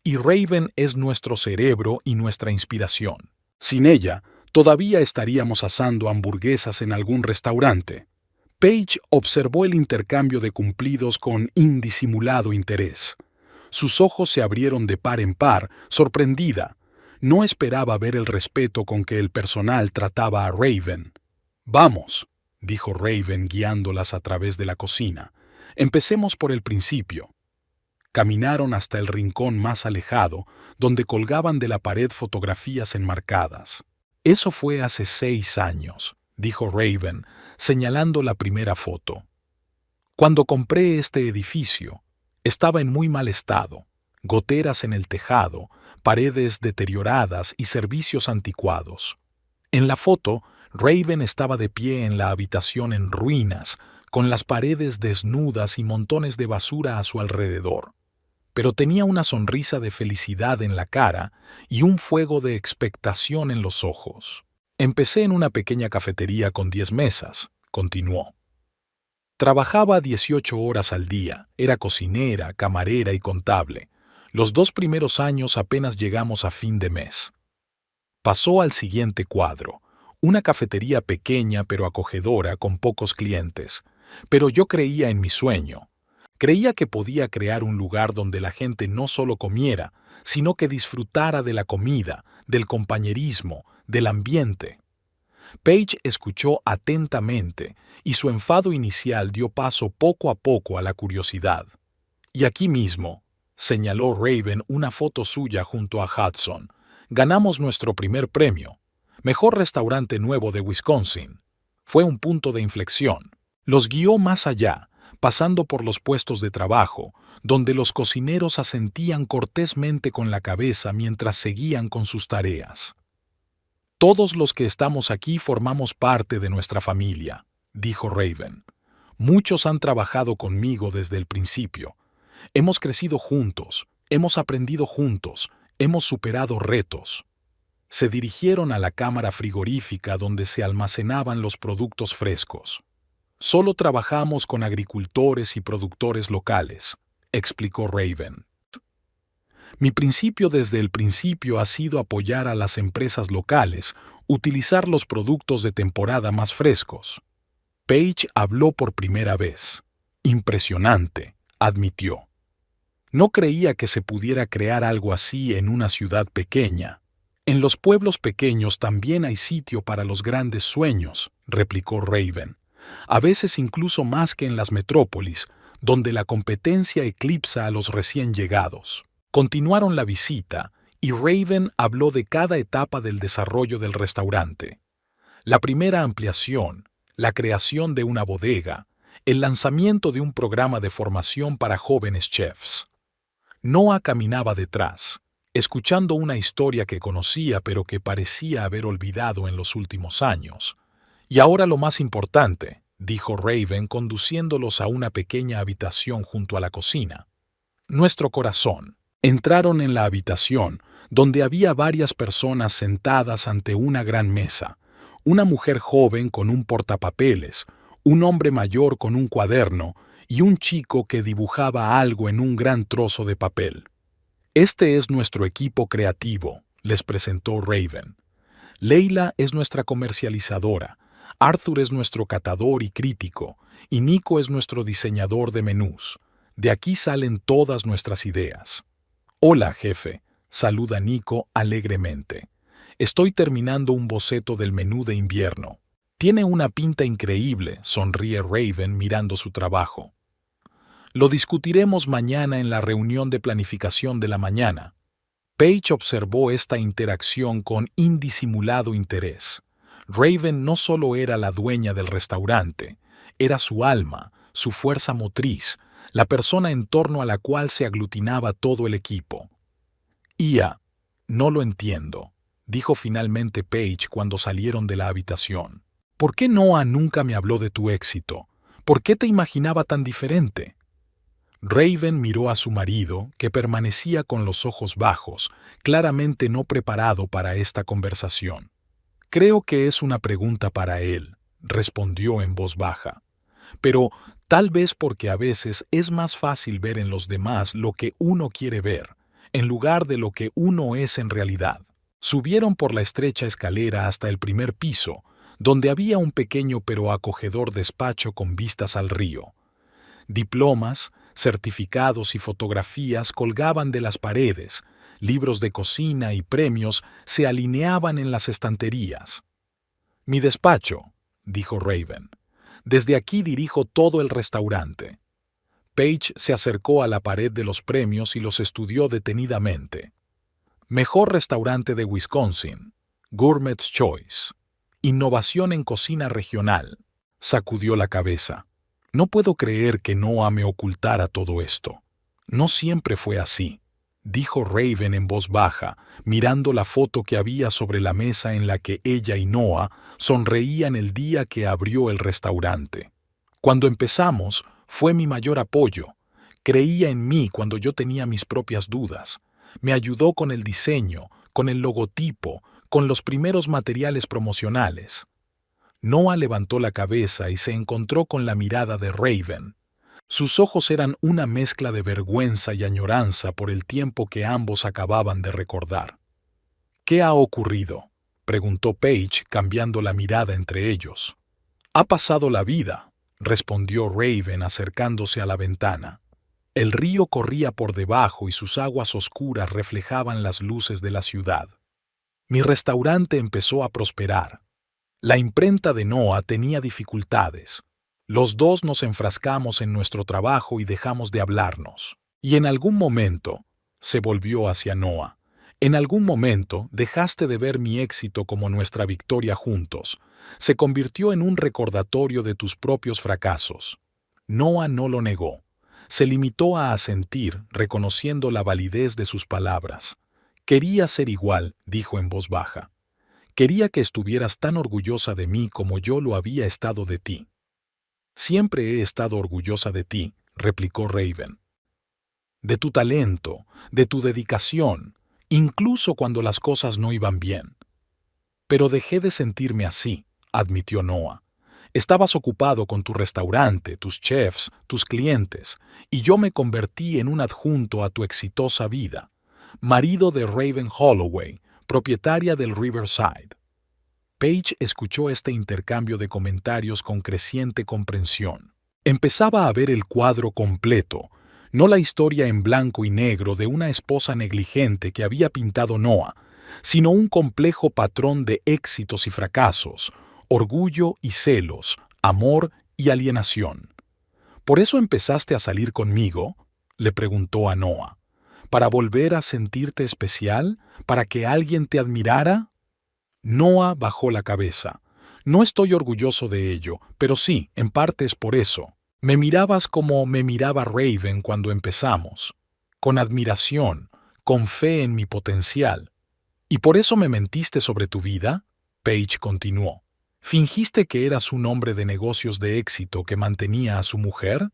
«Y Raven es nuestro cerebro y nuestra inspiración. Sin ella, todavía estaríamos asando hamburguesas en algún restaurante». Paige observó el intercambio de cumplidos con indisimulado interés. Sus ojos se abrieron de par en par, sorprendida. No esperaba ver el respeto con que el personal trataba a Raven. «Vamos», dijo Raven guiándolas a través de la cocina. «Empecemos por el principio». Caminaron hasta el rincón más alejado, donde colgaban de la pared fotografías enmarcadas. «Eso fue hace 6 años», dijo Raven, señalando la primera foto. «Cuando compré este edificio, estaba en muy mal estado. Goteras en el tejado, paredes deterioradas y servicios anticuados. En la foto, Raven estaba de pie en la habitación en ruinas, con las paredes desnudas y montones de basura a su alrededor. Pero tenía una sonrisa de felicidad en la cara y un fuego de expectación en los ojos. Empecé en una pequeña cafetería con 10 mesas, continuó. Trabajaba 18 horas al día, era cocinera, camarera y contable. Los 2 primeros años apenas llegamos a fin de mes. Pasó al siguiente cuadro, una cafetería pequeña pero acogedora con pocos clientes. Pero yo creía en mi sueño. Creía que podía crear un lugar donde la gente no solo comiera, sino que disfrutara de la comida, del compañerismo, del ambiente. Paige escuchó atentamente y su enfado inicial dio paso poco a poco a la curiosidad. «Y aquí mismo», señaló Raven una foto suya junto a Hudson, «ganamos nuestro primer premio. Mejor restaurante nuevo de Wisconsin». Fue un punto de inflexión. Los guió más allá, pasando por los puestos de trabajo, donde los cocineros asentían cortésmente con la cabeza mientras seguían con sus tareas. «Todos los que estamos aquí formamos parte de nuestra familia», dijo Raven. «Muchos han trabajado conmigo desde el principio. Hemos crecido juntos, hemos aprendido juntos, hemos superado retos». Se dirigieron a la cámara frigorífica donde se almacenaban los productos frescos. «Solo trabajamos con agricultores y productores locales», explicó Raven. «Mi principio desde el principio ha sido apoyar a las empresas locales, utilizar los productos de temporada más frescos». Paige habló por primera vez. «Impresionante», admitió. No creía que se pudiera crear algo así en una ciudad pequeña. «En los pueblos pequeños también hay sitio para los grandes sueños», replicó Raven. «A veces incluso más que en las metrópolis, donde la competencia eclipsa a los recién llegados». Continuaron la visita y Raven habló de cada etapa del desarrollo del restaurante. La primera ampliación, la creación de una bodega, el lanzamiento de un programa de formación para jóvenes chefs. Noah caminaba detrás, escuchando una historia que conocía pero que parecía haber olvidado en los últimos años. «Y ahora lo más importante», dijo Raven conduciéndolos a una pequeña habitación junto a la cocina. «Nuestro corazón». Entraron en la habitación, donde había varias personas sentadas ante una gran mesa, una mujer joven con un portapapeles, un hombre mayor con un cuaderno y un chico que dibujaba algo en un gran trozo de papel. «Este es nuestro equipo creativo», les presentó Raven. «Leila es nuestra comercializadora, Arthur es nuestro catador y crítico, y Nico es nuestro diseñador de menús. De aquí salen todas nuestras ideas. Hola, jefe, saluda Nico alegremente. Estoy terminando un boceto del menú de invierno. Tiene una pinta increíble, sonríe Raven mirando su trabajo. Lo discutiremos mañana en la reunión de planificación de la mañana. Paige observó esta interacción con indisimulado interés. Raven no solo era la dueña del restaurante, era su alma, su fuerza motriz, la persona en torno a la cual se aglutinaba todo el equipo. Ia, no lo entiendo, dijo finalmente Paige cuando salieron de la habitación. ¿Por qué Noah nunca me habló de tu éxito? ¿Por qué te imaginaba tan diferente? Raven miró a su marido, que permanecía con los ojos bajos, claramente no preparado para esta conversación. Creo que es una pregunta para él, respondió en voz baja. Pero tal vez porque a veces es más fácil ver en los demás lo que uno quiere ver, en lugar de lo que uno es en realidad. Subieron por la estrecha escalera hasta el primer piso, donde había un pequeño pero acogedor despacho con vistas al río. Diplomas, certificados y fotografías colgaban de las paredes, libros de cocina y premios se alineaban en las estanterías. «Mi despacho», dijo Raven. «Desde aquí dirijo todo el restaurante». Paige se acercó a la pared de los premios y los estudió detenidamente. Mejor restaurante de Wisconsin, Gourmet's Choice, innovación en cocina regional. Sacudió la cabeza. No puedo creer que Noah me ocultara todo esto. No siempre fue así, dijo Raven en voz baja, mirando la foto que había sobre la mesa en la que ella y Noah sonreían el día que abrió el restaurante. Cuando empezamos, fue mi mayor apoyo. Creía en mí cuando yo tenía mis propias dudas. Me ayudó con el diseño, con el logotipo, con los primeros materiales promocionales. Noah levantó la cabeza y se encontró con la mirada de Raven. Sus ojos eran una mezcla de vergüenza y añoranza por el tiempo que ambos acababan de recordar. «¿Qué ha ocurrido?», preguntó Paige, cambiando la mirada entre ellos. «Ha pasado la vida», respondió Raven acercándose a la ventana. El río corría por debajo y sus aguas oscuras reflejaban las luces de la ciudad. Mi restaurante empezó a prosperar. La imprenta de Noah tenía dificultades. Los dos nos enfrascamos en nuestro trabajo y dejamos de hablarnos. Y en algún momento, se volvió hacia Noah, en algún momento dejaste de ver mi éxito como nuestra victoria juntos. Se convirtió en un recordatorio de tus propios fracasos. Noah no lo negó. Se limitó a asentir, reconociendo la validez de sus palabras. Quería ser igual, dijo en voz baja. Quería que estuvieras tan orgullosa de mí como yo lo había estado de ti. Siempre he estado orgullosa de ti, replicó Raven. De tu talento, de tu dedicación, incluso cuando las cosas no iban bien. Pero dejé de sentirme así, admitió Noah. Estabas ocupado con tu restaurante, tus chefs, tus clientes, y yo me convertí en un adjunto a tu exitosa vida, marido de Raven Holloway, propietaria del Riverside. Paige escuchó este intercambio de comentarios con creciente comprensión. Empezaba a ver el cuadro completo, no la historia en blanco y negro de una esposa negligente que había pintado Noah, sino un complejo patrón de éxitos y fracasos, orgullo y celos, amor y alienación. ¿Por eso empezaste a salir conmigo?, le preguntó a Noah. ¿Para volver a sentirte especial? ¿Para que alguien te admirara? Noah bajó la cabeza. No estoy orgulloso de ello, pero sí, en parte es por eso. Me mirabas como me miraba Raven cuando empezamos, con admiración, con fe en mi potencial. ¿Y por eso me mentiste sobre tu vida?, Paige continuó. ¿Fingiste que eras un hombre de negocios de éxito que mantenía a su mujer?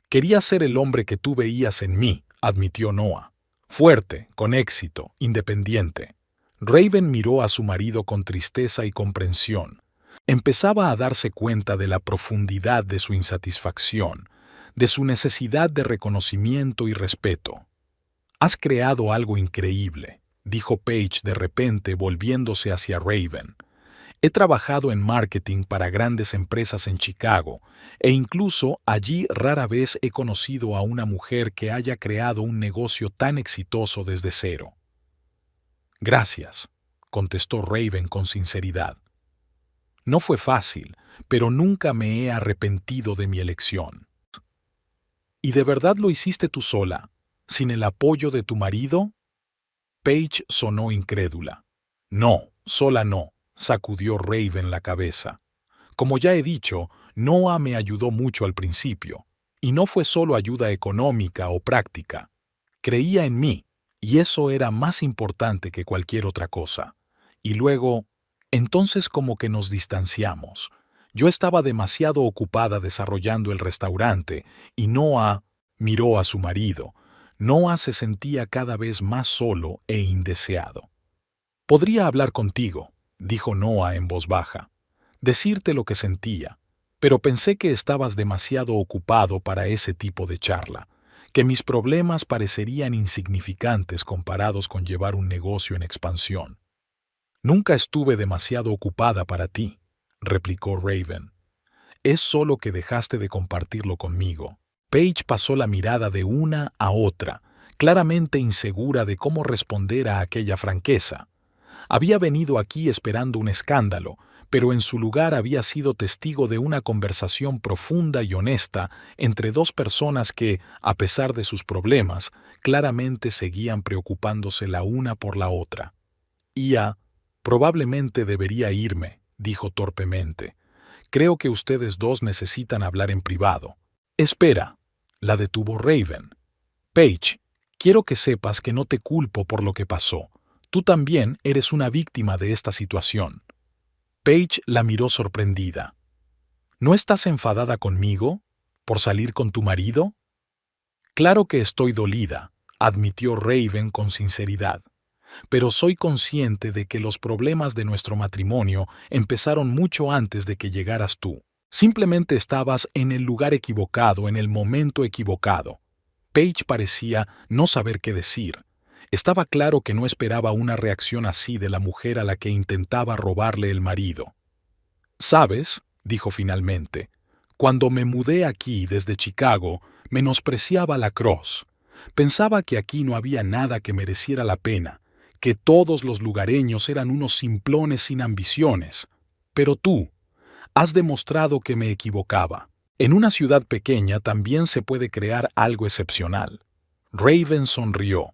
Quería ser el hombre que tú veías en mí, admitió Noah. Fuerte, con éxito, independiente. Raven miró a su marido con tristeza y comprensión. Empezaba a darse cuenta de la profundidad de su insatisfacción, de su necesidad de reconocimiento y respeto. «Has creado algo increíble», dijo Paige de repente volviéndose hacia Raven. He trabajado en marketing para grandes empresas en Chicago, e incluso allí rara vez he conocido a una mujer que haya creado un negocio tan exitoso desde cero. Gracias, contestó Raven con sinceridad. No fue fácil, pero nunca me he arrepentido de mi elección. ¿Y de verdad lo hiciste tú sola, sin el apoyo de tu marido? Paige sonó incrédula. No, sola no, sacudió Raven la cabeza. Como ya he dicho, Noah me ayudó mucho al principio, y no fue solo ayuda económica o práctica. Creía en mí, y eso era más importante que cualquier otra cosa. Y luego, entonces como que nos distanciamos. Yo estaba demasiado ocupada desarrollando el restaurante, y Noah miró a su marido. Noah se sentía cada vez más solo e indeseado. «Podría hablar contigo», dijo Noah en voz baja, «decirte lo que sentía, pero pensé que estabas demasiado ocupado para ese tipo de charla, que mis problemas parecerían insignificantes comparados con llevar un negocio en expansión». «Nunca estuve demasiado ocupada para ti», replicó Raven. «Es solo que dejaste de compartirlo conmigo». Paige pasó la mirada de una a otra, claramente insegura de cómo responder a aquella franqueza. Había venido aquí esperando un escándalo, pero en su lugar había sido testigo de una conversación profunda y honesta entre dos personas que, a pesar de sus problemas, claramente seguían preocupándose la una por la otra. Probablemente debería irme», dijo torpemente. «Creo que ustedes dos necesitan hablar en privado». «Espera», la detuvo Raven. «Paige, quiero que sepas que no te culpo por lo que pasó. Tú también eres una víctima de esta situación». Paige la miró sorprendida. «¿No estás enfadada conmigo? ¿Por salir con tu marido?» «Claro que estoy dolida», admitió Raven con sinceridad. «Pero soy consciente de que los problemas de nuestro matrimonio empezaron mucho antes de que llegaras tú. Simplemente estabas en el lugar equivocado, en el momento equivocado». Paige parecía no saber qué decir. Estaba claro que no esperaba una reacción así de la mujer a la que intentaba robarle el marido. «¿Sabes?», dijo finalmente, «cuando me mudé aquí desde Chicago, menospreciaba la Cross. Pensaba que aquí no había nada que mereciera la pena, que todos los lugareños eran unos simplones sin ambiciones. Pero tú has demostrado que me equivocaba. En una ciudad pequeña también se puede crear algo excepcional». Raven sonrió.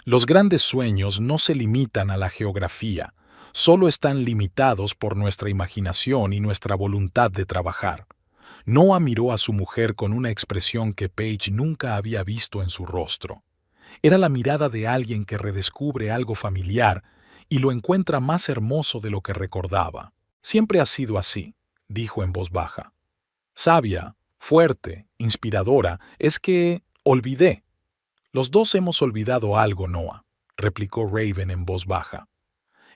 «Los grandes sueños no se limitan a la geografía, solo están limitados por nuestra imaginación y nuestra voluntad de trabajar». Noah miró a su mujer con una expresión que Paige nunca había visto en su rostro. Era la mirada de alguien que redescubre algo familiar y lo encuentra más hermoso de lo que recordaba. «Siempre ha sido así», dijo en voz baja. «Sabia, fuerte, inspiradora, es que olvidé». «Los dos hemos olvidado algo, Noah», replicó Raven en voz baja.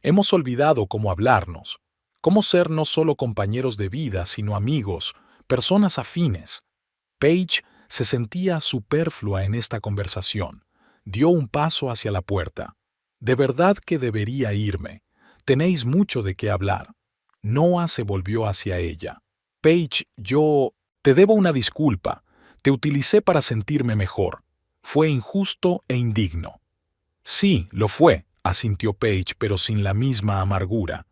«Hemos olvidado cómo hablarnos, cómo ser no solo compañeros de vida, sino amigos, personas afines». Paige se sentía superflua en esta conversación. Dio un paso hacia la puerta. «De verdad que debería irme. Tenéis mucho de qué hablar». Noah se volvió hacia ella. «Paige, yo te debo una disculpa. Te utilicé para sentirme mejor. Fue injusto e indigno». «Sí, lo fue», asintió Paige, pero sin la misma amargura.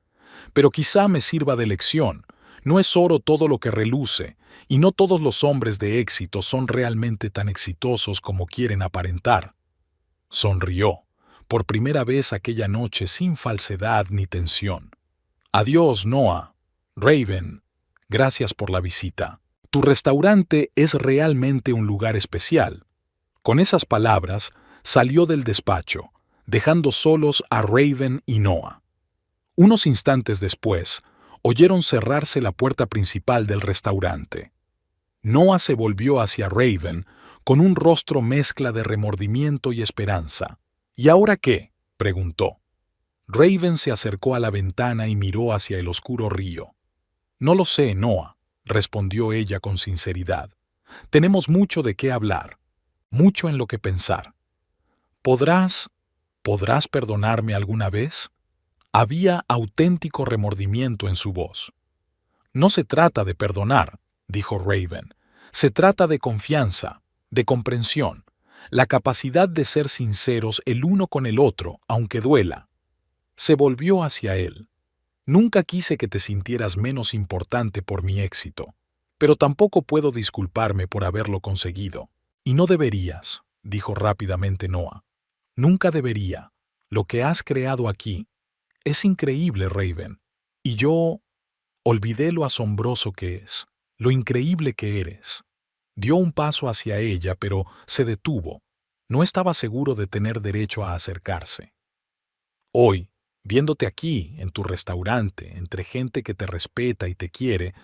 «Pero quizá me sirva de lección. No es oro todo lo que reluce, y no todos los hombres de éxito son realmente tan exitosos como quieren aparentar». Sonrió, por primera vez aquella noche sin falsedad ni tensión. «Adiós, Noah. Raven, gracias por la visita. Tu restaurante es realmente un lugar especial». Con esas palabras, salió del despacho, dejando solos a Raven y Noah. Unos instantes después, oyeron cerrarse la puerta principal del restaurante. Noah se volvió hacia Raven con un rostro mezcla de remordimiento y esperanza. «¿Y ahora qué?», preguntó. Raven se acercó a la ventana y miró hacia el oscuro río. «No lo sé, Noah», respondió ella con sinceridad. «Tenemos mucho de qué hablar, mucho en lo que pensar. ¿Podrás perdonarme alguna vez?». Había auténtico remordimiento en su voz. No se trata de perdonar, dijo Raven. Se trata de confianza, de comprensión, la capacidad de ser sinceros el uno con el otro, aunque duela. Se volvió hacia él. Nunca quise que te sintieras menos importante por mi éxito, pero tampoco puedo disculparme por haberlo conseguido. Y no deberías, dijo rápidamente Noah. Nunca debería. Lo que has creado aquí es increíble, Raven. Y yo olvidé lo asombroso que es, lo increíble que eres. Dio un paso hacia ella, pero se detuvo. No estaba seguro de tener derecho a acercarse. Hoy, viéndote aquí, en tu restaurante, entre gente que te respeta y te quiere,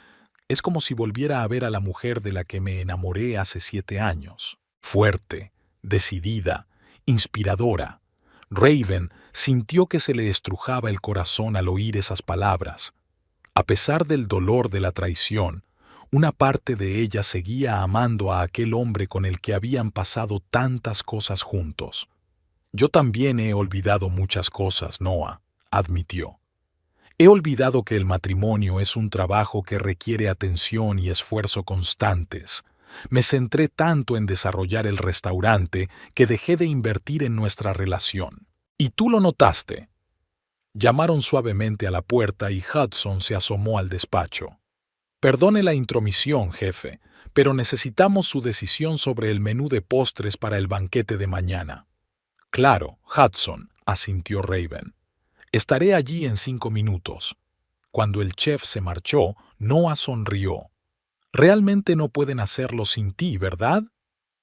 es como si volviera a ver a la mujer de la que me enamoré hace 7 años. Fuerte, decidida, inspiradora. Raven sintió que se le estrujaba el corazón al oír esas palabras. A pesar del dolor de la traición, una parte de ella seguía amando a aquel hombre con el que habían pasado tantas cosas juntos. Yo también he olvidado muchas cosas, Noah, admitió. He olvidado que el matrimonio es un trabajo que requiere atención y esfuerzo constantes. Me centré tanto en desarrollar el restaurante que dejé de invertir en nuestra relación. Y tú lo notaste. Llamaron suavemente a la puerta y Hudson se asomó al despacho. Perdone la intromisión, jefe, pero necesitamos su decisión sobre el menú de postres para el banquete de mañana. Claro, Hudson, asintió Raven. Estaré allí en 5 minutos. Cuando el chef se marchó, Noah sonrió. Realmente no pueden hacerlo sin ti, ¿verdad?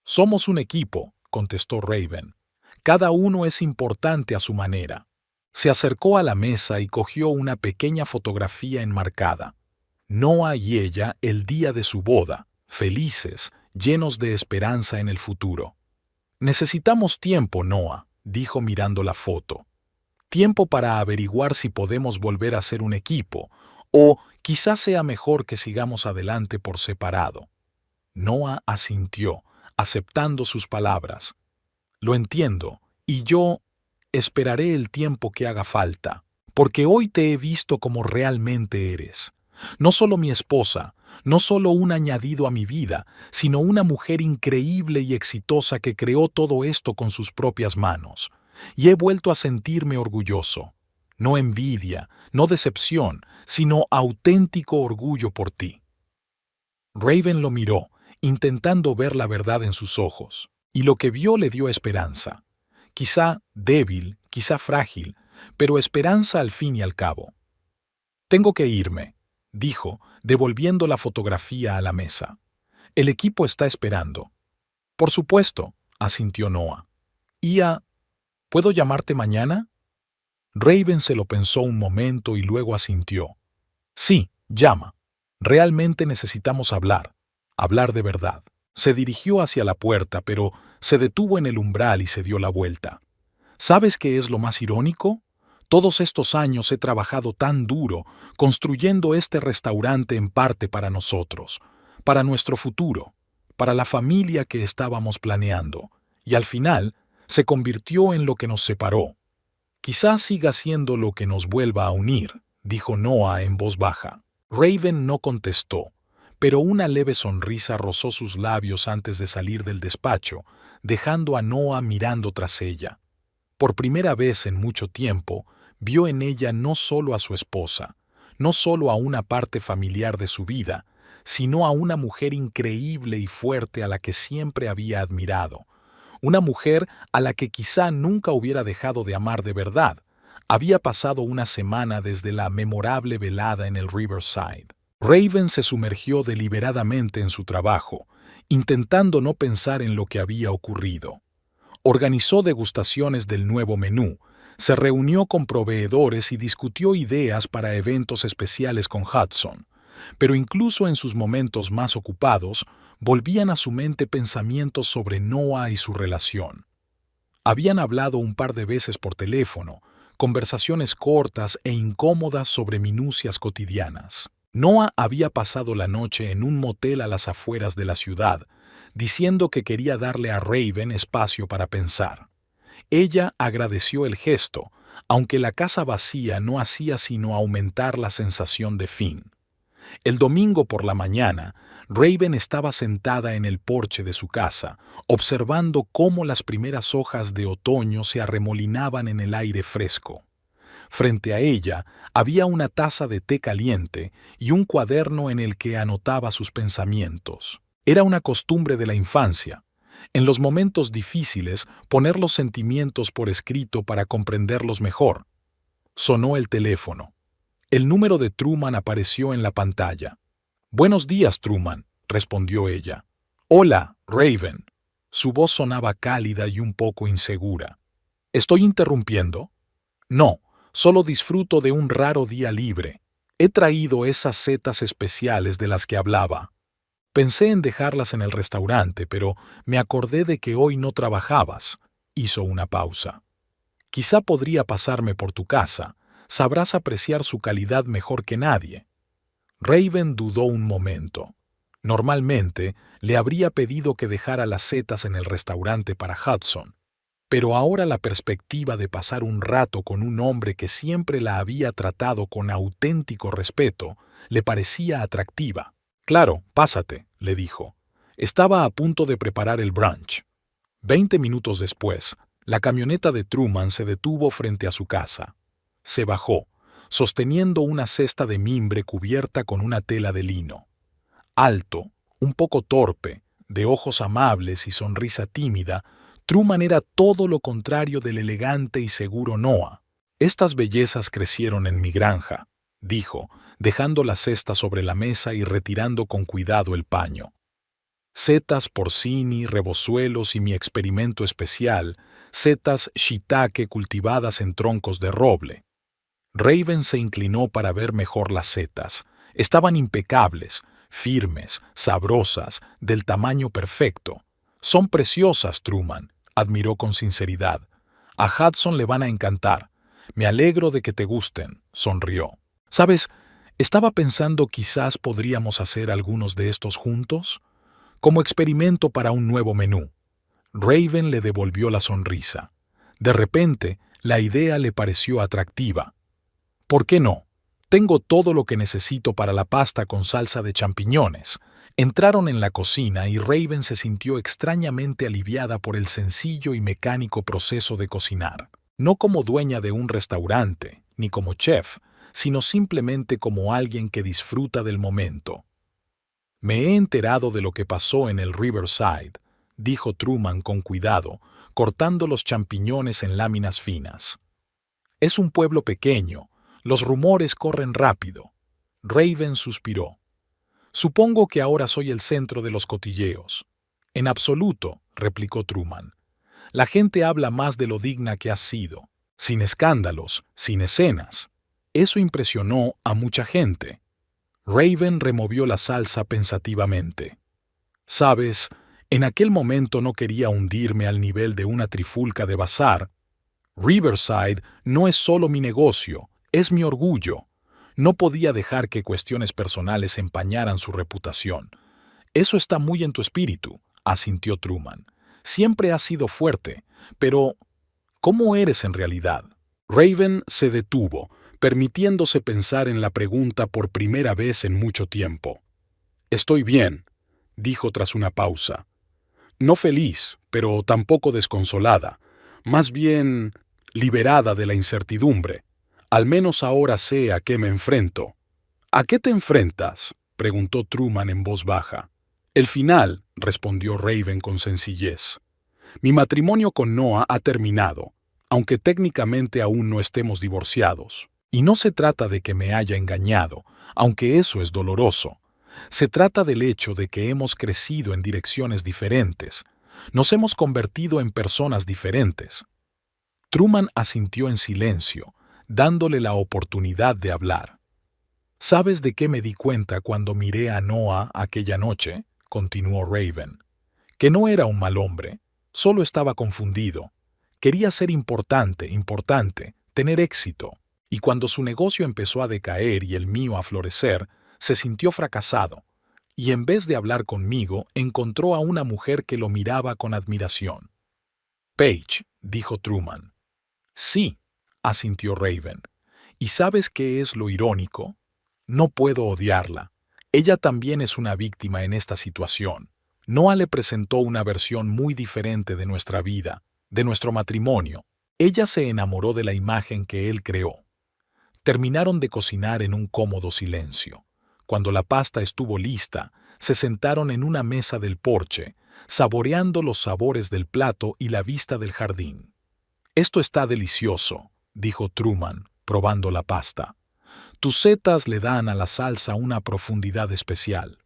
Somos un equipo, contestó Raven. Cada uno es importante a su manera. Se acercó a la mesa y cogió una pequeña fotografía enmarcada. Noah y ella el día de su boda, felices, llenos de esperanza en el futuro. Necesitamos tiempo, Noah, dijo mirando la foto. Tiempo para averiguar si podemos volver a ser un equipo, o quizás sea mejor que sigamos adelante por separado. Noah asintió, aceptando sus palabras. Lo entiendo, y yo esperaré el tiempo que haga falta, porque hoy te he visto como realmente eres. No solo mi esposa, no solo un añadido a mi vida, sino una mujer increíble y exitosa que creó todo esto con sus propias manos. Y he vuelto a sentirme orgulloso. No envidia, no decepción, sino auténtico orgullo por ti. Raven lo miró, intentando ver la verdad en sus ojos, y lo que vio le dio esperanza. Quizá débil, quizá frágil, pero esperanza al fin y al cabo. Tengo que irme, dijo, devolviendo la fotografía a la mesa. El equipo está esperando. Por supuesto, asintió Noah. ¿Puedo llamarte mañana? Raven se lo pensó un momento y luego asintió. Sí, llama. Realmente necesitamos hablar. Hablar de verdad. Se dirigió hacia la puerta, pero se detuvo en el umbral y se dio la vuelta. ¿Sabes qué es lo más irónico? Todos estos años he trabajado tan duro, construyendo este restaurante en parte para nosotros, para nuestro futuro, para la familia que estábamos planeando, y al final se convirtió en lo que nos separó. Quizás siga siendo lo que nos vuelva a unir, dijo Noah en voz baja. Raven no contestó, pero una leve sonrisa rozó sus labios antes de salir del despacho, dejando a Noah mirando tras ella. Por primera vez en mucho tiempo, vio en ella no solo a su esposa, no solo a una parte familiar de su vida, sino a una mujer increíble y fuerte a la que siempre había admirado. Una mujer a la que quizá nunca hubiera dejado de amar de verdad. Había pasado una semana desde la memorable velada en el Riverside. Raven se sumergió deliberadamente en su trabajo, intentando no pensar en lo que había ocurrido. Organizó degustaciones del nuevo menú, se reunió con proveedores y discutió ideas para eventos especiales con Hudson. Pero incluso en sus momentos más ocupados, volvían a su mente pensamientos sobre Noah y su relación. Habían hablado un par de veces por teléfono, conversaciones cortas e incómodas sobre minucias cotidianas. Noah había pasado la noche en un motel a las afueras de la ciudad, diciendo que quería darle a Raven espacio para pensar. Ella agradeció el gesto, aunque la casa vacía no hacía sino aumentar la sensación de fin. El domingo por la mañana, Raven estaba sentada en el porche de su casa, observando cómo las primeras hojas de otoño se arremolinaban en el aire fresco. Frente a ella había una taza de té caliente y un cuaderno en el que anotaba sus pensamientos. Era una costumbre de la infancia. En los momentos difíciles, poner los sentimientos por escrito para comprenderlos mejor. Sonó el teléfono. El número de Truman apareció en la pantalla. «Buenos días, Truman», respondió ella. «Hola, Raven». Su voz sonaba cálida y un poco insegura. «¿Estoy interrumpiendo?» «No, solo disfruto de un raro día libre. He traído esas setas especiales de las que hablaba. Pensé en dejarlas en el restaurante, pero me acordé de que hoy no trabajabas». Hizo una pausa. «Quizá podría pasarme por tu casa. Sabrás apreciar su calidad mejor que nadie». Raven dudó un momento. Normalmente le habría pedido que dejara las setas en el restaurante para Hudson, pero ahora la perspectiva de pasar un rato con un hombre que siempre la había tratado con auténtico respeto le parecía atractiva. «Claro, pásate», le dijo. Estaba a punto de preparar el brunch. 20 minutos después, la camioneta de Truman se detuvo frente a su casa. Se bajó, sosteniendo una cesta de mimbre cubierta con una tela de lino. Alto, un poco torpe, de ojos amables y sonrisa tímida, Truman era todo lo contrario del elegante y seguro Noah. «Estas bellezas crecieron en mi granja», dijo, dejando la cesta sobre la mesa y retirando con cuidado el paño. «Setas porcini, rebozuelos y mi experimento especial, setas shiitake cultivadas en troncos de roble». Raven se inclinó para ver mejor las setas. Estaban impecables, firmes, sabrosas, del tamaño perfecto. «Son preciosas, Truman», admiró con sinceridad. «A Hudson le van a encantar. Me alegro de que te gusten», sonrió. «¿Sabes? Estaba pensando quizás podríamos hacer algunos de estos juntos, como experimento para un nuevo menú». Raven le devolvió la sonrisa. De repente, la idea le pareció atractiva. «¿Por qué no? Tengo todo lo que necesito para la pasta con salsa de champiñones». Entraron en la cocina y Raven se sintió extrañamente aliviada por el sencillo y mecánico proceso de cocinar. No como dueña de un restaurante, ni como chef, sino simplemente como alguien que disfruta del momento. «Me he enterado de lo que pasó en el Riverside», dijo Truman con cuidado, cortando los champiñones en láminas finas. «Es un pueblo pequeño. Los rumores corren rápido». Raven suspiró. «Supongo que ahora soy el centro de los cotilleos». «En absoluto», replicó Truman. «La gente habla más de lo digna que has sido, sin escándalos, sin escenas. Eso impresionó a mucha gente». Raven removió la salsa pensativamente. «Sabes, en aquel momento no quería hundirme al nivel de una trifulca de bazar. Riverside no es solo mi negocio, es mi orgullo. No podía dejar que cuestiones personales empañaran su reputación». «Eso está muy en tu espíritu», asintió Truman. «Siempre has sido fuerte, pero ¿cómo eres en realidad?» Raven se detuvo, permitiéndose pensar en la pregunta por primera vez en mucho tiempo. «Estoy bien», dijo tras una pausa. «No feliz, pero tampoco desconsolada. Más bien liberada de la incertidumbre. Al menos ahora sé a qué me enfrento». «¿A qué te enfrentas?», preguntó Truman en voz baja. «El final», respondió Raven con sencillez. «Mi matrimonio con Noah ha terminado, aunque técnicamente aún no estemos divorciados. Y no se trata de que me haya engañado, aunque eso es doloroso. Se trata del hecho de que hemos crecido en direcciones diferentes. Nos hemos convertido en personas diferentes». Truman asintió en silencio, dándole la oportunidad de hablar. «¿Sabes de qué me di cuenta cuando miré a Noah aquella noche?», continuó Raven. «Que no era un mal hombre, solo estaba confundido. Quería ser importante, tener éxito. Y cuando su negocio empezó a decaer y el mío a florecer, se sintió fracasado. Y en vez de hablar conmigo, encontró a una mujer que lo miraba con admiración». «Paige», dijo Truman. «Sí», asintió Raven. ¿Y sabes qué es lo irónico? No puedo odiarla. Ella también es una víctima en esta situación. Noah le presentó una versión muy diferente de nuestra vida, de nuestro matrimonio. Ella se enamoró de la imagen que él creó. Terminaron de cocinar en un cómodo silencio. Cuando la pasta estuvo lista, se sentaron en una mesa del porche, saboreando los sabores del plato y la vista del jardín. «Esto está delicioso», dijo Truman, probando la pasta. «Tus setas le dan a la salsa una profundidad especial».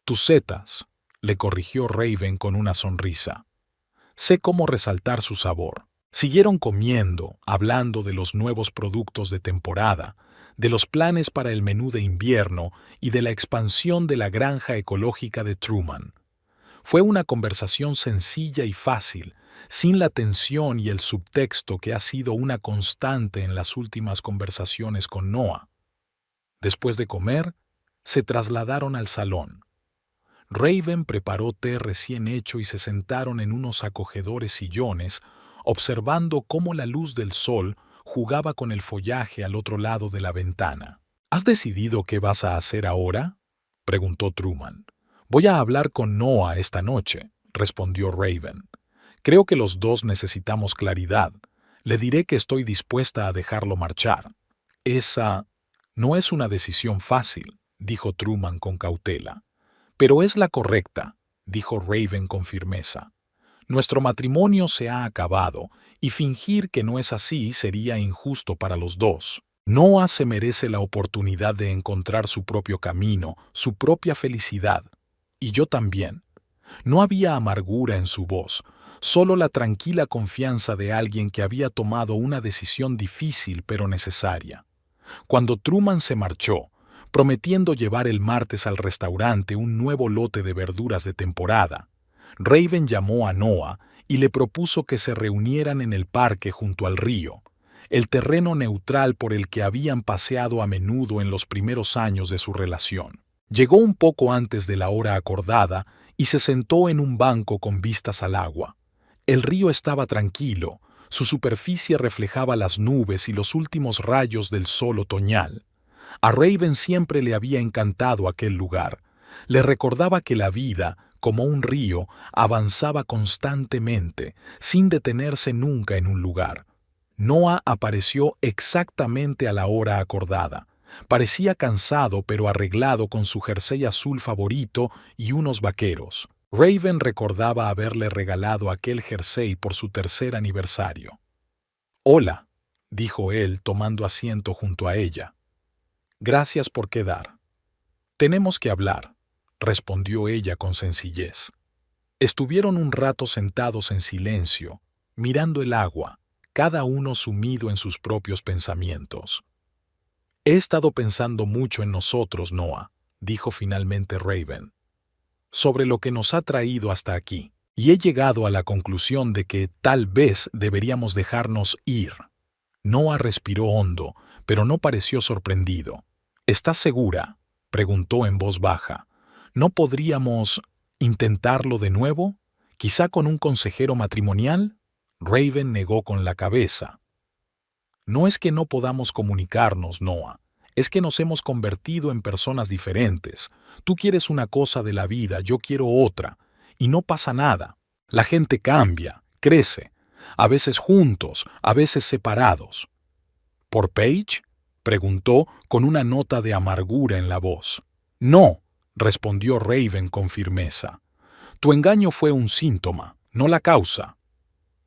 «Tus setas», le corrigió Raven con una sonrisa. «Sé cómo resaltar su sabor». Siguieron comiendo, hablando de los nuevos productos de temporada, de los planes para el menú de invierno y de la expansión de la granja ecológica de Truman. Fue una conversación sencilla y fácil, sin la tensión y el subtexto que ha sido una constante en las últimas conversaciones con Noah. Después de comer, se trasladaron al salón. Raven preparó té recién hecho y se sentaron en unos acogedores sillones, observando cómo la luz del sol jugaba con el follaje al otro lado de la ventana. «¿Has decidido qué vas a hacer ahora?», preguntó Truman. «Voy a hablar con Noah esta noche», respondió Raven. «Creo que los dos necesitamos claridad. Le diré que estoy dispuesta a dejarlo marchar». «Esa no es una decisión fácil», dijo Truman con cautela. «Pero es la correcta», dijo Raven con firmeza. «Nuestro matrimonio se ha acabado, y fingir que no es así sería injusto para los dos. Noah se merece la oportunidad de encontrar su propio camino, su propia felicidad. Y yo también». No había amargura en su voz, solo la tranquila confianza de alguien que había tomado una decisión difícil pero necesaria. Cuando Truman se marchó, prometiendo llevar el martes al restaurante un nuevo lote de verduras de temporada, Raven llamó a Noah y le propuso que se reunieran en el parque junto al río, el terreno neutral por el que habían paseado a menudo en los primeros años de su relación. Llegó un poco antes de la hora acordada y se sentó en un banco con vistas al agua. El río estaba tranquilo, su superficie reflejaba las nubes y los últimos rayos del sol otoñal. A Raven siempre le había encantado aquel lugar. Le recordaba que la vida, como un río, avanzaba constantemente, sin detenerse nunca en un lugar. Noah apareció exactamente a la hora acordada. Parecía cansado pero arreglado con su jersey azul favorito y unos vaqueros. Raven recordaba haberle regalado aquel jersey por su tercer aniversario. «Hola», dijo él tomando asiento junto a ella. «Gracias por quedar». «Tenemos que hablar», respondió ella con sencillez. Estuvieron un rato sentados en silencio, mirando el agua, cada uno sumido en sus propios pensamientos. «He estado pensando mucho en nosotros, Noah», dijo finalmente Raven, «sobre lo que nos ha traído hasta aquí, y he llegado a la conclusión de que tal vez deberíamos dejarnos ir». Noah respiró hondo, pero no pareció sorprendido. «¿Estás segura?», preguntó en voz baja. «¿No podríamos intentarlo de nuevo? ¿Quizá con un consejero matrimonial?». Raven negó con la cabeza. «No es que no podamos comunicarnos, Noah. Es que nos hemos convertido en personas diferentes. Tú quieres una cosa de la vida, yo quiero otra. Y no pasa nada. La gente cambia, crece. A veces juntos, a veces separados». «¿Por Paige?», preguntó con una nota de amargura en la voz. «No», respondió Raven con firmeza. «Tu engaño fue un síntoma, no la causa».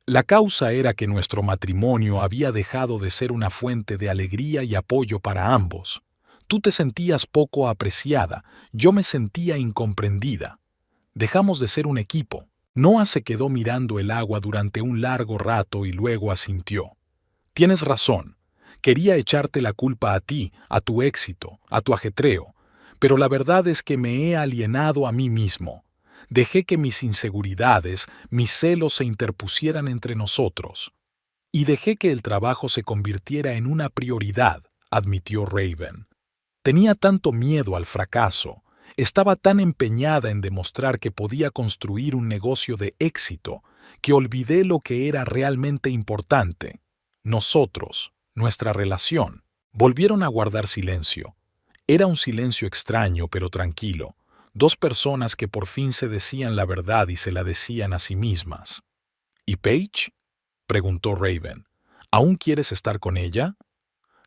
La causa era que nuestro matrimonio había dejado de ser una fuente de alegría y apoyo para ambos. Tú te sentías poco apreciada, yo me sentía incomprendida. Dejamos de ser un equipo. Noah se quedó mirando el agua durante un largo rato y luego asintió. «Tienes razón. Quería echarte la culpa a ti, a tu éxito, a tu ajetreo, pero la verdad es que me he alienado a mí mismo. Dejé que mis inseguridades, mis celos se interpusieran entre nosotros. Y dejé que el trabajo se convirtiera en una prioridad», admitió Raven. «Tenía tanto miedo al fracaso, estaba tan empeñada en demostrar que podía construir un negocio de éxito, que olvidé lo que era realmente importante: nosotros». nuestra relación. Volvieron a guardar silencio. Era un silencio extraño pero tranquilo. Dos personas que por fin se decían la verdad y se la decían a sí mismas. ¿Y Paige?, preguntó Raven. ¿Aún quieres estar con ella?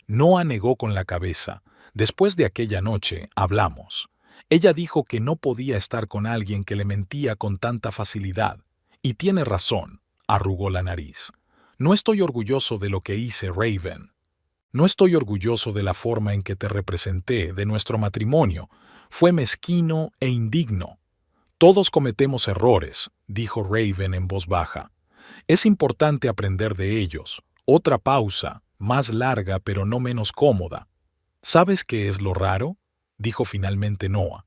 Noah negó con la cabeza. Después de aquella noche, hablamos. Ella dijo que no podía estar con alguien que le mentía con tanta facilidad. Y tiene razón, arrugó la nariz. No estoy orgulloso de lo que hice, Raven. No estoy orgulloso de la forma en que te representé, de nuestro matrimonio. Fue mezquino e indigno. Todos cometemos errores, dijo Raven en voz baja. Es importante aprender de ellos. Otra pausa, más larga pero no menos cómoda. ¿Sabes qué es lo raro?, dijo finalmente Noah.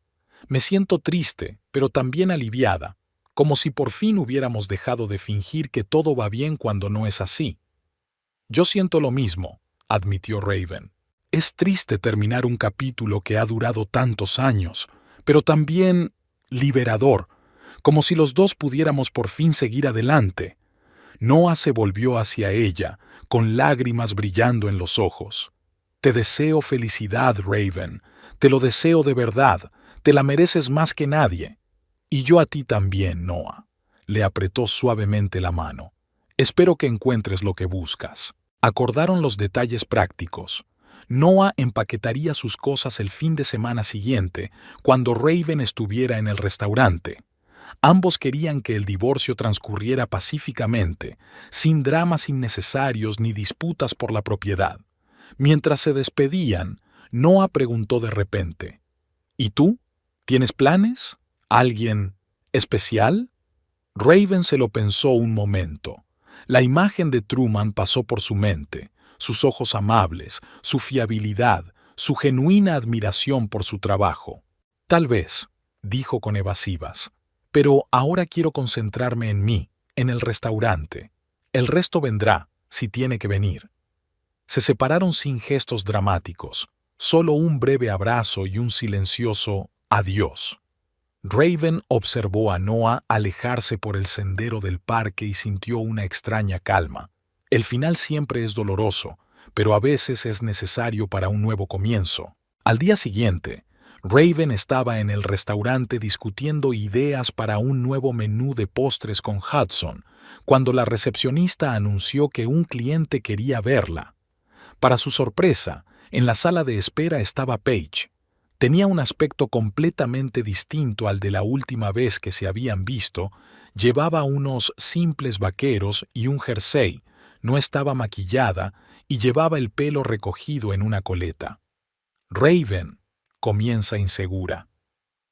Me siento triste, pero también aliviada, como si por fin hubiéramos dejado de fingir que todo va bien cuando no es así. Yo siento lo mismo, admitió Raven. Es triste terminar un capítulo que ha durado tantos años, pero también liberador, como si los dos pudiéramos por fin seguir adelante. Noah se volvió hacia ella, con lágrimas brillando en los ojos. Te deseo felicidad, Raven. Te lo deseo de verdad. Te la mereces más que nadie. Y yo a ti también, Noah. Le apretó suavemente la mano. Espero que encuentres lo que buscas. Acordaron los detalles prácticos. Noah empaquetaría sus cosas el fin de semana siguiente, cuando Raven estuviera en el restaurante. Ambos querían que el divorcio transcurriera pacíficamente, sin dramas innecesarios ni disputas por la propiedad. Mientras se despedían, Noah preguntó de repente, ¿y tú? ¿Tienes planes? ¿Alguien especial? Raven se lo pensó un momento. La imagen de Truman pasó por su mente, sus ojos amables, su fiabilidad, su genuina admiración por su trabajo. Tal vez, dijo con evasivas, pero ahora quiero concentrarme en mí, en el restaurante. El resto vendrá, si tiene que venir. Se separaron sin gestos dramáticos, solo un breve abrazo y un silencioso adiós. Raven observó a Noah alejarse por el sendero del parque y sintió una extraña calma. El final siempre es doloroso, pero a veces es necesario para un nuevo comienzo. Al día siguiente, Raven estaba en el restaurante discutiendo ideas para un nuevo menú de postres con Hudson, cuando la recepcionista anunció que un cliente quería verla. Para su sorpresa, en la sala de espera estaba Paige. Tenía un aspecto completamente distinto al de la última vez que se habían visto. Llevaba unos simples vaqueros y un jersey, no estaba maquillada y llevaba el pelo recogido en una coleta. Raven, comienza insegura.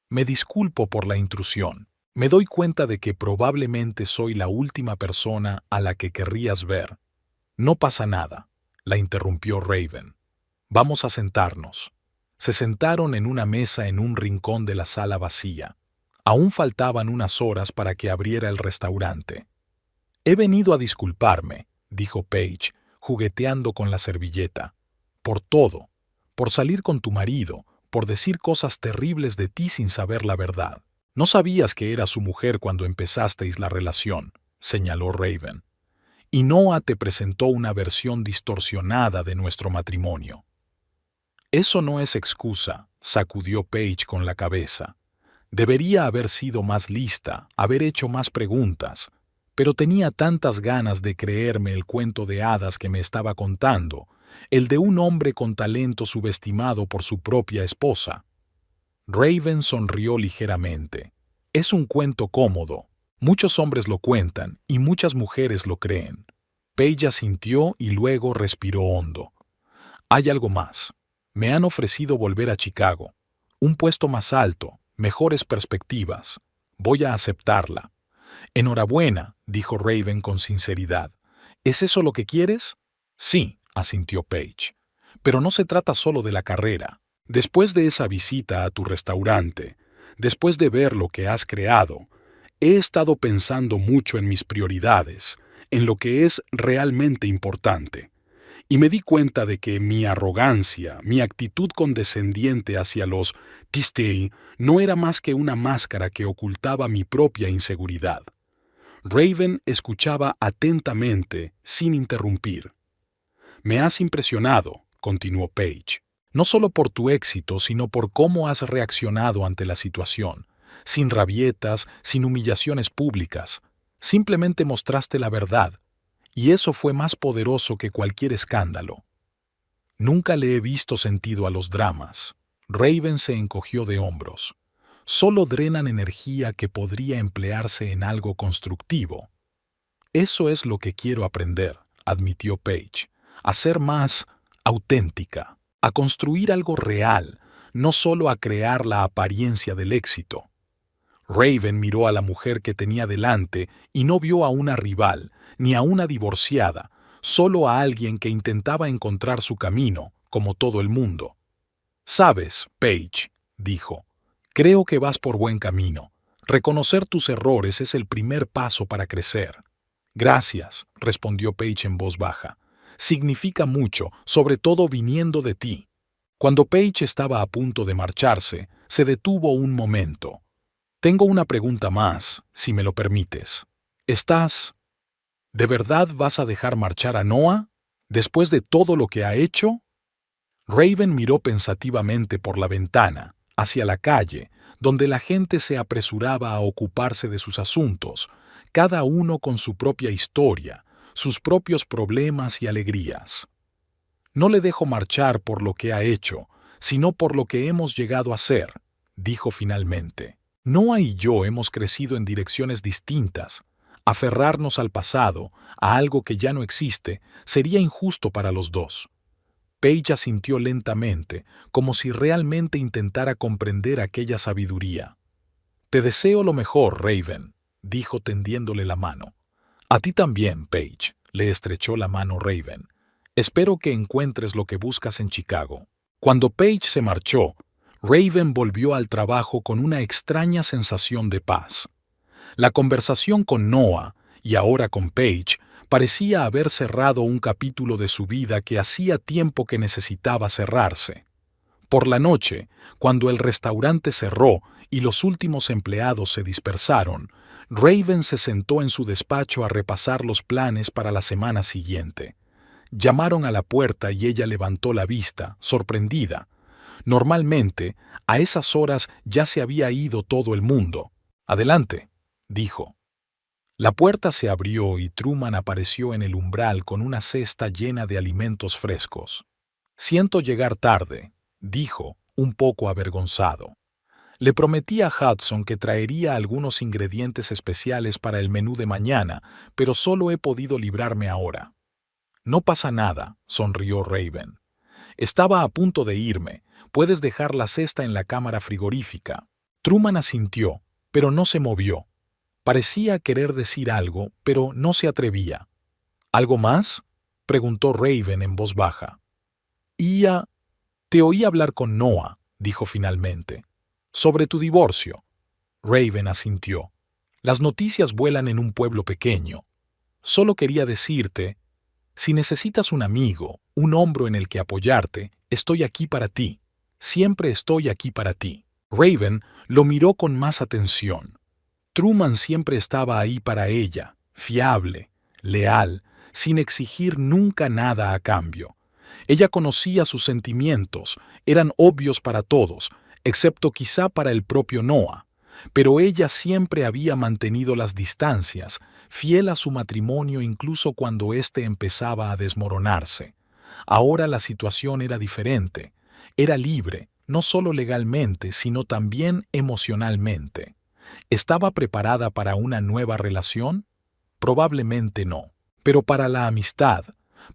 Me disculpo por la intrusión. Me doy cuenta de que probablemente soy la última persona a la que querrías ver. No pasa nada, la interrumpió Raven. Vamos a sentarnos. Se sentaron en una mesa en un rincón de la sala vacía. Aún faltaban unas horas para que abriera el restaurante. He venido a disculparme, dijo Paige, jugueteando con la servilleta. Por todo, por salir con tu marido, por decir cosas terribles de ti sin saber la verdad. No sabías que era su mujer cuando empezasteis la relación, señaló Raven. Y Noah te presentó una versión distorsionada de nuestro matrimonio. Eso no es excusa, sacudió Paige con la cabeza. Debería haber sido más lista, haber hecho más preguntas, pero tenía tantas ganas de creerme el cuento de hadas que me estaba contando, el de un hombre con talento subestimado por su propia esposa. Raven sonrió ligeramente. Es un cuento cómodo. Muchos hombres lo cuentan y muchas mujeres lo creen. Paige asintió y luego respiró hondo. Hay algo más. Me han ofrecido volver a Chicago. Un puesto más alto, mejores perspectivas. Voy a aceptarla. Enhorabuena, dijo Raven con sinceridad. ¿Es eso lo que quieres? Sí, asintió Paige. Pero no se trata solo de la carrera. Después de esa visita a tu restaurante, después de ver lo que has creado, he estado pensando mucho en mis prioridades, en lo que es realmente importante. Y me di cuenta de que mi arrogancia, mi actitud condescendiente hacia los Tistei no era más que una máscara que ocultaba mi propia inseguridad. Raven escuchaba atentamente, sin interrumpir. Me has impresionado, continuó Paige. No solo por tu éxito, sino por cómo has reaccionado ante la situación. Sin rabietas, sin humillaciones públicas. Simplemente mostraste la verdad. Y eso fue más poderoso que cualquier escándalo. Nunca le he visto sentido a los dramas. Raven se encogió de hombros. Solo drenan energía que podría emplearse en algo constructivo. Eso es lo que quiero aprender, admitió Paige. A ser más auténtica, a construir algo real, no solo a crear la apariencia del éxito. Raven miró a la mujer que tenía delante y no vio a una rival, ni a una divorciada, solo a alguien que intentaba encontrar su camino, como todo el mundo. «Sabes, Paige», dijo, «creo que vas por buen camino. Reconocer tus errores es el primer paso para crecer». «Gracias», respondió Paige en voz baja. «Significa mucho, sobre todo viniendo de ti». Cuando Paige estaba a punto de marcharse, se detuvo un momento. «Tengo una pregunta más, si me lo permites. ¿De verdad vas a dejar marchar a Noah? ¿Después de todo lo que ha hecho?» Raven miró pensativamente por la ventana, hacia la calle, donde la gente se apresuraba a ocuparse de sus asuntos, cada uno con su propia historia, sus propios problemas y alegrías. «No le dejo marchar por lo que ha hecho, sino por lo que hemos llegado a ser», dijo finalmente. «Noah y yo hemos crecido en direcciones distintas. Aferrarnos al pasado, a algo que ya no existe, sería injusto para los dos». Paige asintió lentamente, como si realmente intentara comprender aquella sabiduría. «Te deseo lo mejor, Raven», dijo tendiéndole la mano. «A ti también, Paige», le estrechó la mano Raven. «Espero que encuentres lo que buscas en Chicago». Cuando Paige se marchó, Raven volvió al trabajo con una extraña sensación de paz. La conversación con Noah, y ahora con Paige, parecía haber cerrado un capítulo de su vida que hacía tiempo que necesitaba cerrarse. Por la noche, cuando el restaurante cerró y los últimos empleados se dispersaron, Raven se sentó en su despacho a repasar los planes para la semana siguiente. Llamaron a la puerta y ella levantó la vista, sorprendida. Normalmente, a esas horas ya se había ido todo el mundo. «Adelante», dijo. La puerta se abrió y Truman apareció en el umbral con una cesta llena de alimentos frescos. «Siento llegar tarde», dijo, un poco avergonzado. «Le prometí a Hudson que traería algunos ingredientes especiales para el menú de mañana, pero solo he podido librarme ahora». «No pasa nada», sonrió Raven. «Estaba a punto de irme. Puedes dejar la cesta en la cámara frigorífica». Truman asintió, pero no se movió. Parecía querer decir algo, pero no se atrevía. «¿Algo más?», preguntó Raven en voz baja. «Te oí hablar con Noah», dijo finalmente. «Sobre tu divorcio». Raven asintió. «Las noticias vuelan en un pueblo pequeño. Solo quería decirte, si necesitas un amigo, un hombro en el que apoyarte, estoy aquí para ti. Siempre estoy aquí para ti». Raven lo miró con más atención. Truman siempre estaba ahí para ella, fiable, leal, sin exigir nunca nada a cambio. Ella conocía sus sentimientos, eran obvios para todos, excepto quizá para el propio Noah, pero ella siempre había mantenido las distancias, fiel a su matrimonio incluso cuando éste empezaba a desmoronarse. Ahora la situación era diferente, era libre, no solo legalmente, sino también emocionalmente. ¿Estaba preparada para una nueva relación? Probablemente no. Pero para la amistad,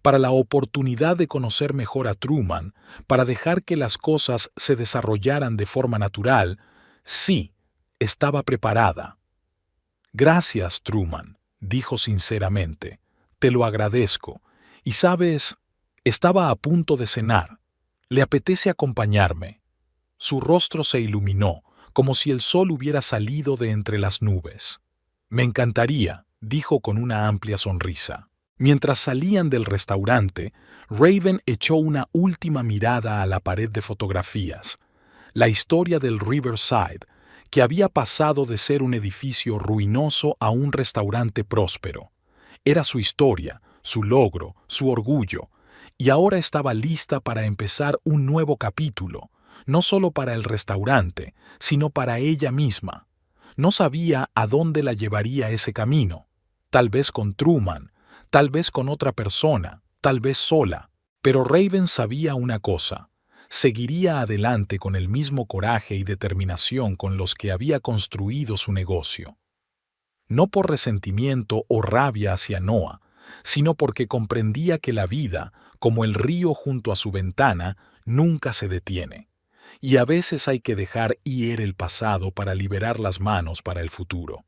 para la oportunidad de conocer mejor a Truman, para dejar que las cosas se desarrollaran de forma natural, sí, estaba preparada. «Gracias, Truman», dijo sinceramente. «Te lo agradezco. Y sabes, estaba a punto de cenar. ¿Le apetece acompañarme?» Su rostro se iluminó, como si el sol hubiera salido de entre las nubes. «Me encantaría», dijo con una amplia sonrisa. Mientras salían del restaurante, Raven echó una última mirada a la pared de fotografías. La historia del Riverside, que había pasado de ser un edificio ruinoso a un restaurante próspero. Era su historia, su logro, su orgullo, y ahora estaba lista para empezar un nuevo capítulo, no solo para el restaurante, sino para ella misma. No sabía a dónde la llevaría ese camino, tal vez con Truman, tal vez con otra persona, tal vez sola, pero Raven sabía una cosa: seguiría adelante con el mismo coraje y determinación con los que había construido su negocio. No por resentimiento o rabia hacia Noah, sino porque comprendía que la vida, como el río junto a su ventana, nunca se detiene. Y a veces hay que dejar ir el pasado para liberar las manos para el futuro.